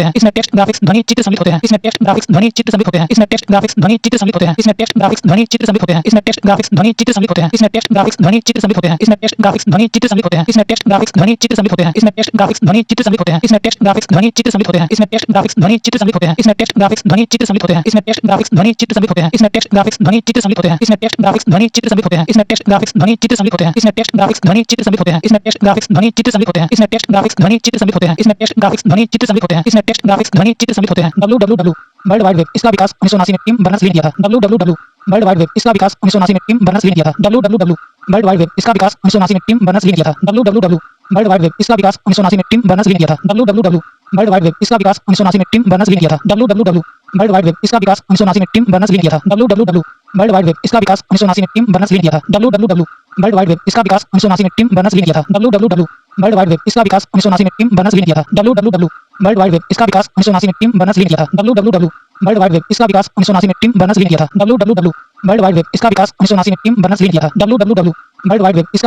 इसमें टेक्स्ट ग्राफिक्स ध्वनि चित्र सम्मिलित होते हैं। इसमें टेक्स्ट ग्राफिक्स ध्वनि चित्र सम्मिलित होते हैं। इसमें टेक्स्ट ग्राफिक्स ध्वनि चित्र सम्मिलित होते हैं। इसमें टेक्स्ट ग्राफिक्स ध्वनि चित्र सम्मिलित होते हैं। इसमें टेक्स्ट ग्राफिक्स ध्वनि चित्र सम्मिलित होते हैं। इसमें टेक्स्ट ग्राफिक्स ध्वनि चित्र सम्मिलित होते हैं। इसमें टेक्स्ट ग्राफिक्स ध्वनि चित्र सम्मिलित होते हैं। इसमें टेक्स्ट ग्राफिक्स ध्वनि चित्र सम्मिलित होते हैं। इसमें टेक्स्ट ग्राफिक्स ध्वनि चित्र सम्मिलित होते हैं। इसमें टेक्स्ट ग्राफिक्स ध्वनि चित्र सम्मिलित होते हैं। इसमें टेक्स्ट ग्राफिक्स ध्वनि चित्र सम्मिलित होते हैं। इसमें टेक्स्ट ग्राफिक्स ध्वनि चित्र सम्मिलित होते हैं। इसमें टेक्स्ट ग्राफिक्स ध्वनि चित्र सम्मिलित होते हैं। इसमें टेक्स्ट ग्राफिक्स ध्वनि चित्र सम्मिलित होते हैं। इसमें टेक्स्ट ग्राफिक्स ध्वनि चित्र सम्मिलित होते हैं। इसमें टेक्स्ट ग्राफिक्स ध्वनि चित्र सम्मिलित होते हैं। इसमें टेक्स्ट ग्राफिक्स ध्वनि चित्र सम्मिलित होते हैं। इसमें टेक्स्ट ग्राफिक्स ध्वनि चित्र सम्मिलित होते हैं। इसमें टेक्स्ट ग्राफिक्स ध्वनि चित्र सम्मिलित होते हैं। इसमें टेक्स्ट ग्राफिक्स ध्वनि चित्र सम्मिलित होते हैं। इसमें टेक्स्ट ग्राफिक्स ध्वनि चित्र सम्मिलित होते हैं। इसमें टेक्स्ट ग्राफिक्स ध्वनि चित्र सम्मिलित होते हैं। इसमें टेक्स्ट ग्राफिक्स ध्वनि चित्र सम्मिलित होते हैं। इसमें टेक्स्ट ग्राफिक्स ध्वनि चित्र सम्मिलित होते हैं। इसमें टेक्स्ट ग्राफिक्स ध्वनि चित्र सम्मिलित होते हैं। इसमें टेक्स्ट ग्राफिक्स ध्वनि चित्र सम्मिलित होते हैं। www वर्ल्ड वाइड वेब इसका विकास 1979 में टिम बर्नर्स-ली ने किया था। www वर्ल्ड वाइड वेब इसका विकास 1979 में टिम बर्नर्स-ली ने किया था। www वर्ल्ड वाइड वेब इसका विकास 1979 में टिम बर्नर्स-ली ने किया था। www वर्ल्ड वाइड वेब इसका विकास 1979 में टिम बर्नर्स-ली ने किया था। www वर्ल्ड वाइड वेब इसका विकास 1979 में टिम बर्नर्स-ली ने किया था। www वर्ल्ड वाइड वेब इसका विकास 1979 में टिम बर्नर्स-ली ने किया था। www वर्ल्ड वाइड वेब इसका विकास 1979 में टिम बर्नर्स-ली ने किया था। www वर्ल्ड वाइड वेब इसका विकास 1979 में टिम बर्नर्स-ली ने किया था। www वर्ल्ड वाइड वेब इसका विकास 1979 में टिम बर्नर्स-ली ने किया था। www वर्ल्ड वाइड वेब इसका विकास 1979 में टिम बर्नर्स-ली ने किया था। www वर्ल्ड वाइड वेब इसका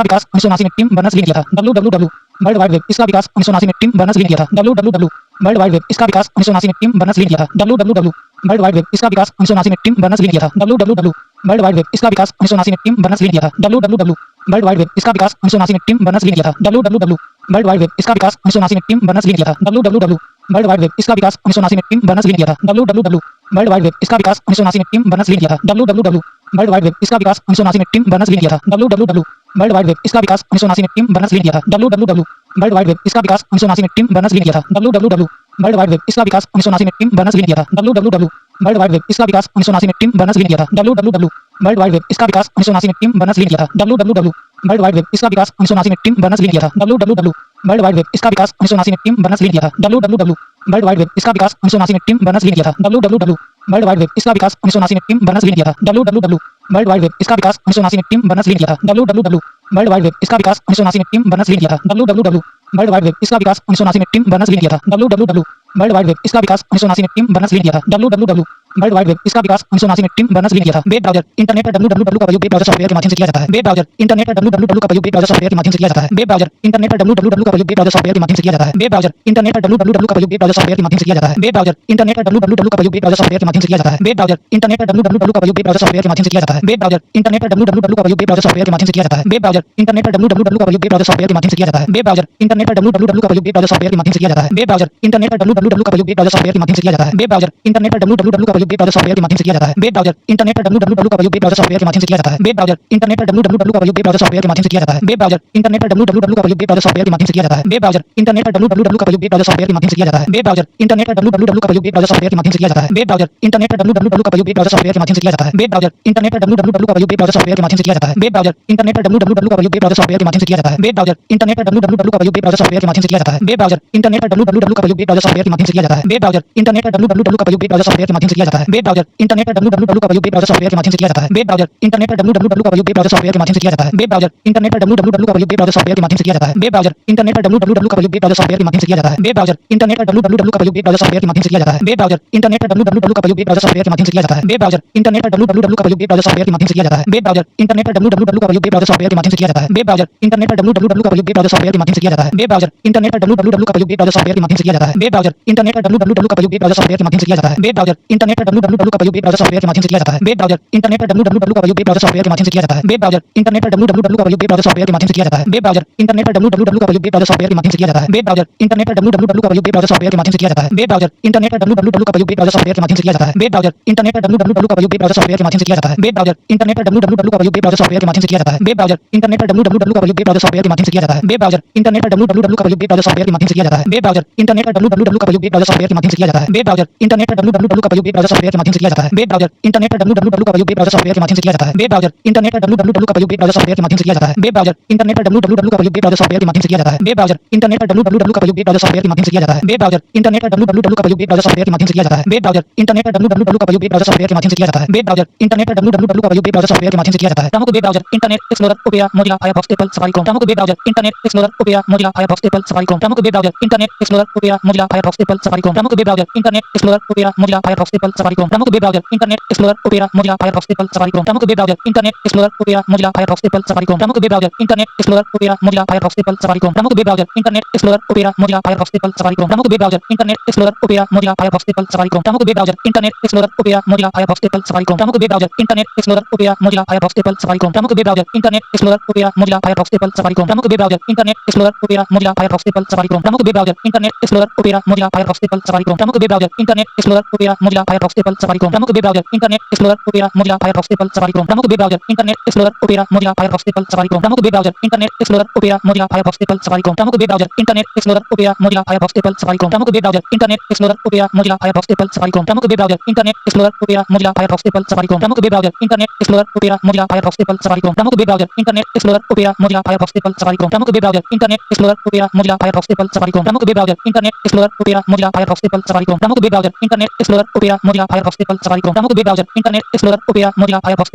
विकास 1979 में टिम बर्नर्स-ली ने किया था। www वर्ल्ड वाइड वेब इसका विकास 1979 में टिम बर्नर्स-ली ने किया था। www वर्ल्ड वाइड वेब इसका विकास 1979 में टिम बर्नर्स-ली ने किया था। www वर्ल्ड वाइड वेब इसका विकास 1979 में टिम बर्नर्स-ली ने किया था। www वर्ल्ड वाइड वेब इसका विकास 1979 में टिम बर्नर्स-ली ने किया था। www वर्ल्ड वाइड वेब इसका विकास 1979 में टिम बर्नर्स-ली ने किया था। www वर्ल्ड वाइड वेब इसका विकास 1979 में टिम बर्नर्स-ली ने किया था। www वर्ल्ड वाइड वेब इसका विकास 1979 में टिम बर्नर्स-ली ने किया था। www वर्ल्ड वाइड वेब इसका विकास 1979 में टिम बर्नर्स-ली ने किया था। www वर्ल्ड वाइड वेब इसका विकास 1979 में टिम बर्नर्स-ली ने किया था। www वर्ल्ड वाइड वेब इसका विकास 1979 में टिम बर्नर्स-ली ने किया था। www वर्ल्ड वाइड वेब इसका विकास 1979 में टिम बर्नर्स-ली ने किया था। www वर्ल्ड वाइड वेब इसका विकास 1979 में टिम बर्नर्स-ली ने किया था। www वर्ल्ड वाइड वेब इसका विकास 1979 में टिम बर्नर्स-ली ने किया था। www वर्ल्ड वाइड वेब इसका विकास 1979 में टिम बर्नर्स-ली ने किया था। www वर्ल्ड वाइड वेब इसका विकास 1979 में टिम बर्नर्स-ली ने किया था। www वर्ल्ड वाइड वेब इसका विकास 1979 में टिम बर्नर्स-ली ने किया था। www वर्ल्ड वाइड वेब इसका विकास 1979 में टिम बर्नर्स-ली ने किया था। www वर्ल्ड वाइड वेब इसका विकास 1979 में टिम बर्नर्स-ली ने किया था। www वर्ल्ड वाइड वेब इसका विकास 1979 में टिम बर्नर्स-ली ने किया था। www वर्ल्ड वाइड वेब इसका विकास 1979 में टिम बर्नर्स-ली ने किया था। www वर्ल्ड वाइड वेब इसका विकास 1979 में टिम बर्नर्स-ली ने किया था। www वर्ल्ड वाइड वेब इसका विकास 1979 में टिम बर्नर्स-ली ने किया था। www वर्ल्ड वाइड वेब इसका विकास 1979 में टिम बर्नर्स-ली ने किया था। www वर्ल्ड वाइड वेब इसका विकास 1979 में टिम बर्नर्स-ली ने किया था। www वर्ल्ड वाइड वेब इसका विकास 1979 में टिम बर्नर्स-ली ने किया था। www वर्ल्ड वाइड वेब इसका विकास 1979 में टिम बर्नर्स-ली ने किया था। www वर्ल्ड वाइड वेब इसका विकास 1979 में टिम बर्नर्स-ली ने किया था। www वर्ल्ड वाइड वेब इसका विकास 1979 में टिम बर्नर्स-ली ने किया था। वेब ब्राउज़र इंटरनेट पर www का प्रयोग वेब ब्राउज़र सॉफ्टवेयर के माध्यम से किया जाता है। वेब ब्राउज़र इंटरनेट पर www का प्रयोग वेब ब्राउज़र सॉफ्टवेयर के माध्यम से किया जाता है। वेब ब्राउज़र इंटरनेट पर www का प्रयोग वेब ब्राउज़र सॉफ्टवेयर के माध्यम से किया जाता है। वेब ब्राउज़र इंटरनेट पर www का प्रयोग वेब ब्राउज़र सॉफ्टवेयर के माध्यम से किया जाता है। वेब ब्राउज़र इंटरनेट पर www का प्रयोग वेब ब्राउज़र सॉफ्टवेयर के माध्यम से किया जाता है। वेब ब्राउज़र इंटरनेट पर www का प्रयोग वेब ब्राउज़र सॉफ्टवेयर के माध्यम से किया जाता है। वेब ब्राउज़र इंटरनेट पर www का प्रयोग वेब ब्राउज़र सॉफ्टवेयर के माध्यम से किया जाता है। वेब ब्राउज़र इंटरनेट पर www का प्रयोग वेब ब्राउज़र सॉफ्टवेयर के माध्यम से किया जाता है। वेब ब्राउज़र इंटरनेट पर www का प्रयोग वेब ब्राउज़र सॉफ्टवेयर के माध्यम से किया जाता है। वेब ब्राउज़र इंटरनेट पर www का प्रयोग वेब ब्राउज़र सॉफ्टवेयर के माध्यम से किया जाता है। वेब ब्राउज़र इंटरनेट पर www का प्रयोग वेब ब्राउज़र सॉफ्टवेयर के माध्यम से किया जाता है। वेब ब्राउज़र इंटरनेट पर www का प्रयोग वेब ब्राउज़र सॉफ्टवेयर के माध्यम से किया जाता है। वेब ब्राउज़र इंटरनेट पर www का प्रयोग वेब ब्राउज़र सॉफ्टवेयर के माध्यम से किया जाता है। वेब ब्राउज़र इंटरनेट पर www का प्रयोग वेब ब्राउज़र सॉफ्टवेयर के माध्यम से किया जाता है। वेब ब्राउज़र इंटरनेट पर www का प्रयोग वेब ब्राउज़र सॉफ्टवेयर के माध्यम से किया जाता है। वेब ब्राउज़र इंटरनेट पर www का प्रयोग वेब ब्राउज़र सॉफ्टवेयर के माध्यम से किया जाता है। वेब ब्राउज़र इंटरनेट पर www का प्रयोग वेब ब्राउज़र सॉफ्टवेयर के माध्यम से किया जाता है। वेब ब्राउज़र इंटरनेट पर www का प्रयोग वेब ब्राउज़र सॉफ्टवेयर के माध्यम से किया जाता है। वेब ब्राउज़र इंटरनेट पर www का प्रयोग वेब ब्राउज़र सॉफ्टवेयर के माध्यम से किया जाता है। वेब ब्राउज़र इंटरनेट पर www का प्रयोग वेब ब्राउज़र सॉफ्टवेयर के माध्यम से किया जाता है। वेब ब्राउज़र इंटरनेट पर www का प्रयोग वेब ब्राउज़र सॉफ्टवेयर के माध्यम से किया जाता है। वेब ब्राउज़र इंटरनेट पर www का प्रयोग वेब ब्राउज़र सॉफ्टवेयर के माध्यम से किया जाता है। वेब ब्राउज़र इंटरनेट पर www का प्रयोग वेब ब्राउज़र सॉफ्टवेयर के माध्यम से किया जाता है। वेब ब्राउज़र इंटरनेट पर www का प्रयोग वेब ब्राउज़र सॉफ्टवेयर के माध्यम से किया जाता है। वेब ब्राउज़र इंटरनेट पर www का प्रयोग वेब ब्राउज़र सॉफ्टवेयर के माध्यम से किया जाता है। वेब ब्राउज़र इंटरनेट पर www का प्रयोग वेब ब्राउज़र सॉफ्टवेयर के माध्यम से किया जाता है। वेब ब्राउज़र इंटरनेट पर www का प्रयोग वेब ब्राउज़र सॉफ्टवेयर के माध्यम से किया जाता है। वेब ब्राउज़र इंटरनेट पर www का प्रयोग वेब ब्राउज़र सॉफ्टवेयर के माध्यम से किया जाता है। वेब ब्राउज़र इंटरनेट पर www का प्रयोग वेब ब्राउज़र सॉफ्टवेयर के माध्यम से किया जाता है। वेब ब्राउज़र इंटरनेट पर www का प्रयोग वेब ब्राउज़र सॉफ्टवेयर के माध्यम से किया जाता है। वेब ब्राउज़र इंटरनेट पर www का प्रयोग वेब ब्राउज़र सॉफ्टवेयर के माध्यम से किया जाता है। वेब ब्राउज़र इंटरनेट पर www का प्रयोग वेब ब्राउज़र सॉफ्टवेयर के माध्यम से किया जाता है। वेब ब्राउज़र इंटरनेट पर www का प्रयोग वेब ब्राउज़र सॉफ्टवेयर के माध्यम से किया जाता है। वेब ब्राउज़र इंटरनेट इंटरनेट पर www का प्रयोग वेब ब्राउज़र सॉफ्टवेयर के माध्यम से किया जाता है। वेब ब्राउज़र इंटरनेट पर www का प्रयोग वेब ब्राउज़र सॉफ्टवेयर के माध्यम से किया जाता है। वेब ब्राउज़र इंटरनेट पर www का प्रयोग वेब ब्राउज़र सॉफ्टवेयर के माध्यम से किया जाता है। वेब ब्राउज़र इंटरनेट पर www का प्रयोग वेब ब्राउज़र सॉफ्टवेयर के माध्यम से किया जाता है। वेब ब्राउज़र इंटरनेट पर www का प्रयोग वेब ब्राउज़र सॉफ्टवेयर के माध्यम से किया जाता है। वेब ब्राउज़र इंटरनेट पर www का प्रयोग वेब ब्राउज़र सॉफ्टवेयर के माध्यम से किया जाता है। वेब ब्राउज़र इंटरनेट पर www का प्रयोग वेब ब्राउज़र सॉफ्टवेयर के माध्यम से किया जाता है। वेब ब्राउज़र इंटरनेट पर www का प्रयोग वेब ब्राउज़र सॉफ्टवेयर के माध्यम से किया जाता है। वेब ब्राउज़र इंटरनेट पर www का प्रयोग वेब ब्राउज़र सॉफ्टवेयर के माध्यम से किया जाता है। वेब ब्राउज़र इंटरनेट पर www का प्रयोग वेब ब्राउज़र सॉफ्टवेयर के माध्यम से किया जाता है। वेब ब्राउज़र इंटरनेट पर www का प्रयोग वेब ब्राउज़र सॉफ्टवेयर के माध्यम से किया जाता है। वेब ब्राउज़र इंटरनेट पर www का प्रयोग वेब ब्राउज़र सॉफ्टवेयर के माध्यम से किया जाता है। वेब ब्राउज़र इंटरनेट पर www का प्रयोग वेब ब्राउज़र सॉफ्टवेयर के माध्यम से किया जाता है। वेब ब्राउज़र इंटरनेट पर www का प्रयोग वेब ब्राउज़र सॉफ्टवेयर के माध्यम से किया जाता है। वेब ब्राउज़र इंटरनेट पर www का प्रयोग वेब ब्राउज़र सॉफ्टवेयर के माध्यम से किया जाता है। वेब ब्राउज़र इंटरनेट पर www का प्रयोग वेब ब्राउज़र सॉफ्टवेयर के माध्यम से किया जाता है। वेब ब्राउज़र इंटरनेट पर www का प्रयोग वेब ब्राउज़र सॉफ्टवेयर के माध्यम से किया जाता है। वेब ब्राउज़र इंटरनेट पर www का प्रयोग वेब ब्राउज़र सॉफ्टवेयर के माध्यम से किया जाता है। वेब ब्राउज़र इंटरनेट पर www का प्रयोग वेब ब्राउज़र सॉफ्टवेयर के माध्यम से किया जाता है। प्रमुख web browser Internet Explorer Opera Mozilla Firefox Apple Safari Chrome. प्रमुख web browser Internet Explorer Opera Mozilla Firefox Apple Safari Chrome. प्रमुख web browser Internet Explorer Opera Mozilla Firefox Apple Safari Chrome. प्रमुख web browser Internet Explorer Opera Mozilla Firefox Apple Safari Chrome. प्रमुख web browser Internet Explorer Opera Mozilla Firefox Apple Safari Chrome. प्रमुख web browser Internet Explorer Opera Mozilla Firefox Apple Safari Chrome. प्रमुख web browser Internet Explorer Opera Mozilla Firefox Apple Safari Chrome. प्रमुख web browser Internet Explorer Opera Mozilla Firefox Apple Safari Chrome. प्रमुख web browser Internet Explorer Opera Mozilla Firefox Apple Safari Chrome. प्रमुख web browser Internet Explorer Opera Mozilla Firefox Apple Safari Chrome. प्रमुख web browser Internet Explorer Opera Mozilla Firefox Apple Safari Chrome. प्रमुख web browser Internet Explorer Opera Mozilla Firefox Apple Safari Chrome. प्रमुख web browser Internet Explorer Opera Mozilla Firefox Apple Safari Chrome. प्रमुख web browser Internet Explorer Opera Mozilla Firefox Apple Safari Chrome. प्रमुख web browser Internet Explorer Opera Mozilla Firefox Apple Safari Chrome. प्रमुख web browser Internet Explorer Opera Mozilla Firefox Apple Safari Chrome. प्रमुख web browser Internet Explorer Opera Mozilla Firefox Apple Safari Chrome. प्रमुख web browser Internet Explorer Opera Mozilla Firefox Apple Safari Chrome. प्रमुख web browser Internet Explorer Opera Mozilla Firefox Apple Safari Chrome. प्रमुख web browser Internet Explorer Opera Mozilla Firefox Apple Safari Chrome. प्रमुख web browser Internet Explorer Opera Mozilla Firefox Apple Safari Chrome. प्रमुख web browser Internet Explorer Opera Mozilla Firefox Apple Safari Chrome. प्रमुख web browser Internet Explorer Opera Mozilla Firefox Apple Safari Chrome. प्रमुख web browser Internet Explorer Opera Mozilla Firefox Apple Safari Chrome. प्रमुख web browser Internet Explorer Opera Mozilla Firefox Apple Safari Chrome. प्रमुख web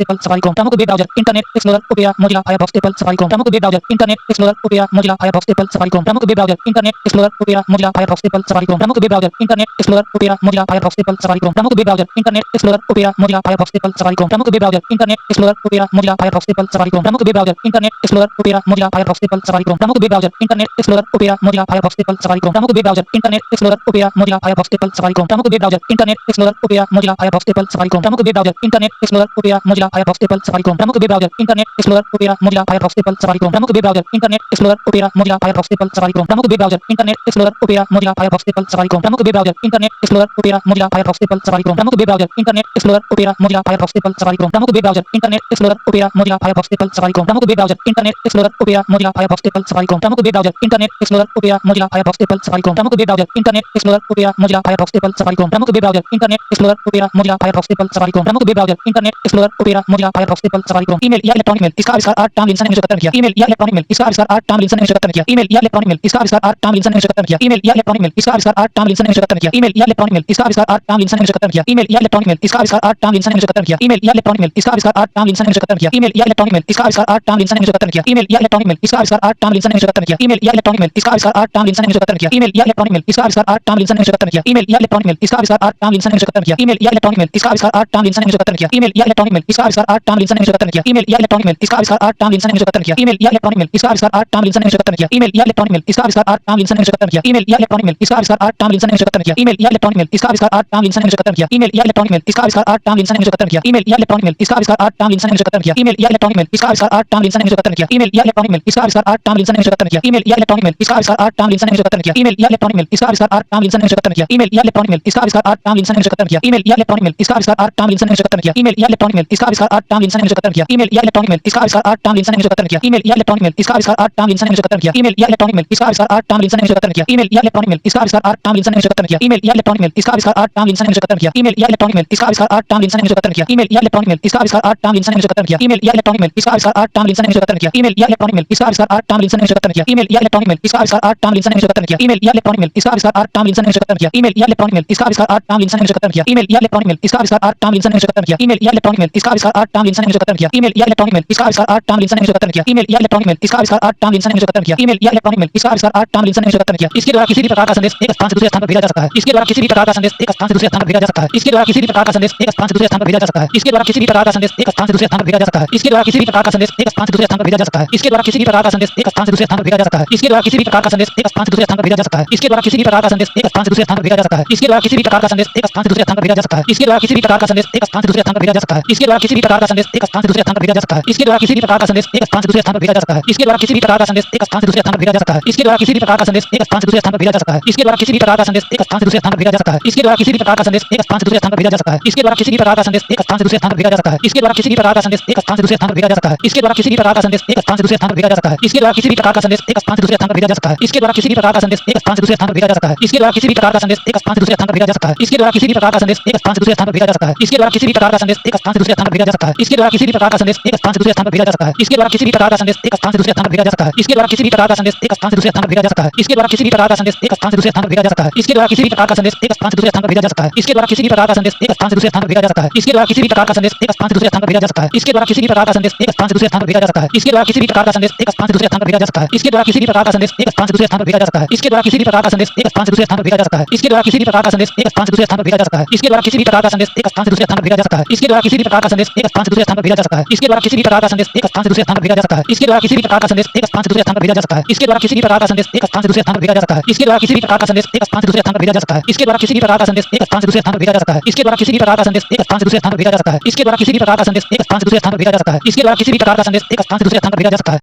browser Internet Explorer Opera Mozilla Firefox Apple Safari Chrome. प्रमुख web browser Internet Explorer Opera Mozilla Firefox Apple Safari Chrome. प्रमुख web browser Internet Explorer Opera Mozilla Firefox Apple Safari Chrome. प्रमुख web browser Internet Explorer Opera Mozilla Firefox Apple Safari Chrome. प्रमुख web browser Internet Explorer Opera Mozilla Firefox Apple Safari Chrome. प्रमुख web browser Internet Explorer Opera Mozilla Firefox Apple Safari Chrome. प्रमुख web browser Internet Explorer Opera Mozilla Firefox Apple Safari Chrome. प्रमुख web browser Internet Explorer Opera Mozilla Firefox Apple Safari Chrome. प्रमुख web browser Internet Explorer Opera Mozilla Firefox Apple Safari Chrome. प्रमुख web browser Internet Explorer Opera Mozilla Firefox Apple Safari Chrome. प्रमुख web browser Internet Explorer Opera Mozilla Firefox Apple Safari Chrome. प्रमुख web browser Internet Explorer Opera Mozilla Firefox Apple Safari Chrome. प्रमुख web browser Internet Explorer Opera Mozilla Firefox Apple Safari Chrome. प्रमुख web browser Internet Explorer Opera Mozilla Firefox Apple Safari Chrome. प्रमुख web browser Internet Explorer Opera Mozilla Firefox Apple Safari Chrome. प्रमुख web browser Internet Explorer Opera Mozilla Firefox Apple Safari Chrome. प्रमुख web browser Internet Explorer Opera Mozilla Firefox Apple Safari Chrome. प्रमुख web browser Internet Explorer Opera Mozilla Firefox Apple Safari Chrome. प्रमुख web browser Internet Explorer Opera Mozilla Firefox Apple Safari Chrome. प्रमुख web browser Internet Explorer Opera Mozilla Firefox Apple Safari Chrome. प्रमुख web browser Internet Explorer Opera Mozilla Firefox Apple Safari Chrome. प्रमुख web browser Internet Explorer Opera Mozilla Firefox Apple Safari Chrome. प्रमुख web browser Internet Explorer Opera Mozilla Firefox Apple Safari Chrome. प्रमुख web browser Internet Explorer Opera Mozilla Firefox Apple Safari Chrome. Email या electronic mail इसका आविष्कार art Tom Linson ने 1971 किया। Email या electronic mail इसका आविष्कार आर्ट टॉम लिंसन ने 1971 किया। ईमेल या इलेक्ट्रॉनिक मेल इसका आविष्कार आर्ट टॉम लिंसन ने 1971 किया। ईमेल या इलेक्ट्रॉनिक मेल इसका आविष्कार आर्ट टॉम लिंसन ने 1971 किया। ईमेल या इलेक्ट्रॉनिक मेल इसका आविष्कार आर्ट टॉम लिंसन ने 1971 किया। ईमेल या इलेक्ट्रॉनिक मेल इसका आविष्कार आर्ट टॉम लिंसन ने 1971 किया। ईमेल या इलेक्ट्रॉनिक मेल इसका आविष्कार आर्ट टॉम लिंसन ने 1971 किया। ईमेल या इलेक्ट्रॉनिक मेल इसका आविष्कार आर्ट टॉम लिंसन ने 1971 किया। ईमेल या इलेक्ट्रॉनिक मेल इसका आविष्कार आर्ट टॉम लिंसन ने 1971 किया। ईमेल या इलेक्ट्रॉनिक मेल इसका आविष्कार आर्ट टॉम लिंसन ने 1971 किया। ईमेल या इलेक्ट्रॉनिक मेल इसका आविष्कार आर्ट टॉम लिंसन ने 1971 किया। ईमेल या इलेक्ट्रॉनिक मेल इसका आविष्कार आर्ट टॉम लिंसन ने 1971 किया। ईमेल या इलेक्ट्रॉनिक मेल इसका आविष्कार आर्ट टॉम लिंसन ने 1971 किया। ईमेल या इलेक्ट्रॉनिक मेल इसका आविष्कार आर्ट टॉम लिंसन ने 1971 किया। ईमेल या इलेक्ट्रॉनिक मेल इसका आविष्कार आर्ट टॉम लिंसन ने 1971 किया। ईमेल या इलेक्ट्रॉनिक मेल इसका आविष्कार आर्ट टॉम लिंसन ने 1971 किया। ईमेल या इलेक्ट्रॉनिक मेल इसका आविष्कार आर्ट टॉम लिंसन ने 1971 किया। ईमेल या इलेक्ट्रॉनिक मेल इसका आविष्कार आर्ट टॉम लिंसन ने 1971 किया। ईमेल या इलेक्ट्रॉनिक मेल इसका आविष्कार आर्ट टॉम लिंसन ने 1971 किया। ईमेल या इलेक्ट्रॉनिक मेल इसका आविष्कार आर्ट टॉम लिंसन ने 1971 किया। ईमेल या इलेक्ट्रॉनिक मेल इसका आविष्कार आर्ट टॉम लिंसन ने 1971 किया। ईमेल या इलेक्ट्रॉनिक मेल इसका आविष्कार आर्ट टॉम लिंसन ने 1971 किया। ईमेल या इलेक्ट्रॉनिक मेल इसका आविष्कार आर्ट टॉम लिंसन ने 1971 किया। ईमेल या इलेक्ट्रॉनिक मेल इसका आविष्कार आर्ट टॉम लिंसन ने 1971 किया। ईमेल या इलेक्ट्रॉनिक मेल इसका आविष्कार आर्ट टॉम लिंसन ने 1971 किया। ईमेल या इलेक्ट्रॉनिक मेल इसका आविष्कार आर्ट टॉम लिंसन ने 1971 किया। ईमेल या इलेक्ट्रॉनिक मेल इसका आविष्कार आर्ट टॉम लिंसन ने 1971 किया। ईमेल या इलेक्ट्रॉनिक मेल इसका आविष्कार आर्ट टॉम लिंसन ने 1971 किया। ईमेल या इलेक्ट्रॉनिक मेल इसका आविष्कार आर्ट टॉम लिंसन ने 1971 किया। ईमेल या इलेक्ट्रॉनिक मेल इसका आविष्कार आर्ट टॉम लिंसन ने 1971 किया। ईमेल या इलेक्ट्रॉनिक मेल इसका आविष्कार आर्ट टॉम लिंसन ने 1971 किया। ईमेल या इलेक्ट्रॉनिक मेल इसका आविष्कार आर्ट टॉम लिंसन ने 1971 किया। ईमेल या इलेक्ट्रॉनिक मेल इसका आविष्कार आर्ट टॉम लिंसन ने 1971 किया। ईमेल या इलेक्ट्रॉनिक मेल इसका आविष्कार आर्ट टॉम लिंसन ने 1971 किया। ईमेल या इलेक्ट्रॉनिक मेल इसका आविष्कार आर्ट टॉम लिंसन ने 1971 किया। ईमेल या इलेक्ट्रॉनिक मेल इसका आविष्कार आर्ट टॉम लिंसन ने 1971 किया। ईमेल या इलेक्ट्रॉनिक मेल इसका आविष्कार आर्ट टॉम लिंसन ने 1971 किया। ईमेल या इलेक्ट्रॉनिक मेल इसका आविष्कार आर्ट टॉम लिंसन ने 1971 किया। ईमेल या इलेक्ट्रॉनिक मेल इसका आविष्कार आर्ट टॉम लिंसन ने 1971 किया। ईमेल या इलेक्ट्रॉनिक मेल इसका आविष्कार आर्ट टॉम लिंसन ने 1971 किया। ईमेल या इलेक्ट्रॉनिक मेल इसका आविष्कार आर्ट टॉम लिंसन ने 1971 किया। ईमेल या इलेक्ट्रॉनिक मेल इसका आविष्कार आर्ट टॉम लिंसन ने 1971 किया। ईमेल या इलेक्ट्रॉनिक मेल इसका आविष्कार आर्ट टॉम लिंसन ने 1971 किया। ईमेल या इलेक्ट्रॉनिक मेल इसका आविष्कार आर्ट टॉम लिंसन ने 1971 किया। ईमेल या इलेक्ट्रॉनिक मेल इसका आविष्कार आर्ट टॉम लिंसन ने 1971 किया। इसके द्वारा किसी भी प्रकार का संदेश एक स्थान से दूसरे स्थान पर भेजा जा सकता है। इसके द्वारा किसी भी प्रकार का संदेश एक स्थान से दूसरे स्थान पर भेजा जा सकता है। इसके द्वारा किसी भी प्रकार का संदेश एक स्थान से दूसरे स्थान पर भेजा जा सकता है। इसके द्वारा किसी भी प्रकार का संदेश एक स्थान से दूसरे स्थान पर भेजा जा सकता है। इसके द्वारा किसी भी प्रकार का संदेश एक स्थान से दूसरे स्थान पर भेजा जा सकता है। इसके द्वारा किसी भी प्रकार का संदेश एक स्थान से दूसरे स्थान पर भेजा जा सकता है। इसके द्वारा किसी भी प्रकार का संदेश एक स्थान से दूसरे स्थान पर भेजा जा सकता है। इसके द्वारा किसी भी प्रकार का संदेश एक स्थान से दूसरे स्थान पर भेजा जा सकता है। इसके द्वारा किसी भी प्रकार का संदेश एक स्थान से दूसरे स्थान स्थान पर भेजा जा सकता है। इसके द्वारा किसी भी प्रकार का संदेश एक स्थान से दूसरे स्थान पर भेजा जा सकता है। इसके द्वारा किसी भी प्रकार का संदेश एक स्थान से दूसरे स्थान पर भेजा जा सकता है। इसके द्वारा किसी भी प्रकार का संदेश एक स्थान से दूसरे स्थान पर भेजा जा सकता है। इसके द्वारा किसी भी प्रकार का संदेश एक स्थान से दूसरे स्थान पर भेजा जा सकता है। इसके द्वारा किसी भी प्रकार का संदेश एक स्थान से दूसरे स्थान पर भेजा जा सकता है। इसके द्वारा किसी भी प्रकार का संदेश एक स्थान से दूसरे स्थान पर भेजा जा सकता है। इसके द्वारा किसी भी प्रकार का संदेश एक स्थान से दूसरे स्थान पर भेजा जा सकता है। इसके द्वारा किसी भी प्रकार का संदेश एक स्थान से दूसरे स्थान पर भेजा जा सकता है। इसके द्वारा किसी भी प्रकार का संदेश एक स्थान से दूसरे स्थान पर भेजा जा सकता है। इसके द्वारा किसी भी प्रकार का संदेश एक स्थान से दूसरे स्थान पर भेजा जा सकता है। इसके द्वारा किसी भी प्रकार का संदेश एक स्थान से दूसरे स्थान पर भेजा जा सकता है। इसके द्वारा किसी भी प्रकार का संदेश एक स्थान से दूसरे स्थान पर भेजा जा सकता है। इसके द्वारा किसी भी प्रकार का संदेश एक स्थान से दूसरे स्थान पर भेजा जा सकता है। इसके द्वारा किसी भी प्रकार का संदेश एक स्थान से दूसरे स्थान पर भेजा जा सकता है। इसके द्वारा किसी भी प्रकार का संदेश एक स्थान से दूसरे स्थान पर भेजा जा सकता है। इसके द्वारा किसी भी प्रकार का संदेश एक स्थान से दूसरे स्थान पर भेजा जा सकता है। इसके द्वारा किसी भी प्रकार का संदेश एक स्थान से दूसरे स्थान पर भेजा जा सकता है। इसके द्वारा किसी भी प्रकार का संदेश एक स्थान से दूसरे स्थान पर भेजा जा सकता है। इसके द्वारा किसी भी प्रकार का संदेश एक स्थान से दूसरे स्थान पर भेजा जा सकता है। इसके द्वारा किसी भी प्रकार का संदेश एक स्थान से दूसरे स्थान पर भेजा जा सकता है। इसके द्वारा किसी भी प्रकार का संदेश एक स्थान से दूसरे स्थान पर भेजा जा सकता है। इसके द्वारा किसी भी प्रकार का संदेश एक स्थान से दूसरे स्थान पर भेजा जा सकता है। इसके द्वारा किसी भी प्रकार का संदेश एक स्थान से दूसरे स्थान पर भेजा जा सकता है। इसके द्वारा किसी भी प्रकार का संदेश एक स्थान से दूसरे स्थान पर भेजा जा सकता है। इसके द्वारा किसी भी प्रकार का संदेश एक स्थान से दूसरे स्थान पर भेजा जा सकता है। इसके द्वारा किसी भी प्रकार का संदेश एक स्थान से दूसरे स्थान पर भेजा जा सकता है। इसके द्वारा किसी भी प्रकार का संदेश एक स्थान से दूसरे स्थान पर भेजा जा सकता है। इसके द्वारा किसी भी प्रकार का संदेश एक स्थान से दूसरे स्थान पर भेजा जा सकता है। इसके द्वारा किसी भी प्रकार का संदेश एक स्थान से दूसरे स्थान पर भेजा जा सकता है। इसके द्वारा किसी भी प्रकार का संदेश एक स्थान से दूसरे स्थान पर भेजा जा सकता है। इसके द्वारा किसी भी प्रकार का संदेश एक स्थान से दूसरे स्थान पर भेजा जा सकता है। इसके द्वारा किसी भी प्रकार का संदेश एक स्थान से दूसरे स्थान पर भेजा जा सकता है। इसके द्वारा किसी भी प्रकार का संदेश एक स्थान से दूसरे स्थान पर भेजा जा सकता है। इसके द्वारा किसी भी प्रकार का संदेश एक स्थान से दूसरे स्थान पर भेजा जा सकता है। इसके द्वारा किसी भी प्रकार का संदेश एक स्थान से दूसरे स्थान पर भेजा जा सकता है। इसके द्वारा किसी भी प्रकार का संदेश एक स्थान से दूसरे स्थान पर भेजा जा सकता है। इसके द्वारा किसी भी प्रकार का संदेश एक स्थान से दूसरे स्थान पर भेजा जा सकता है।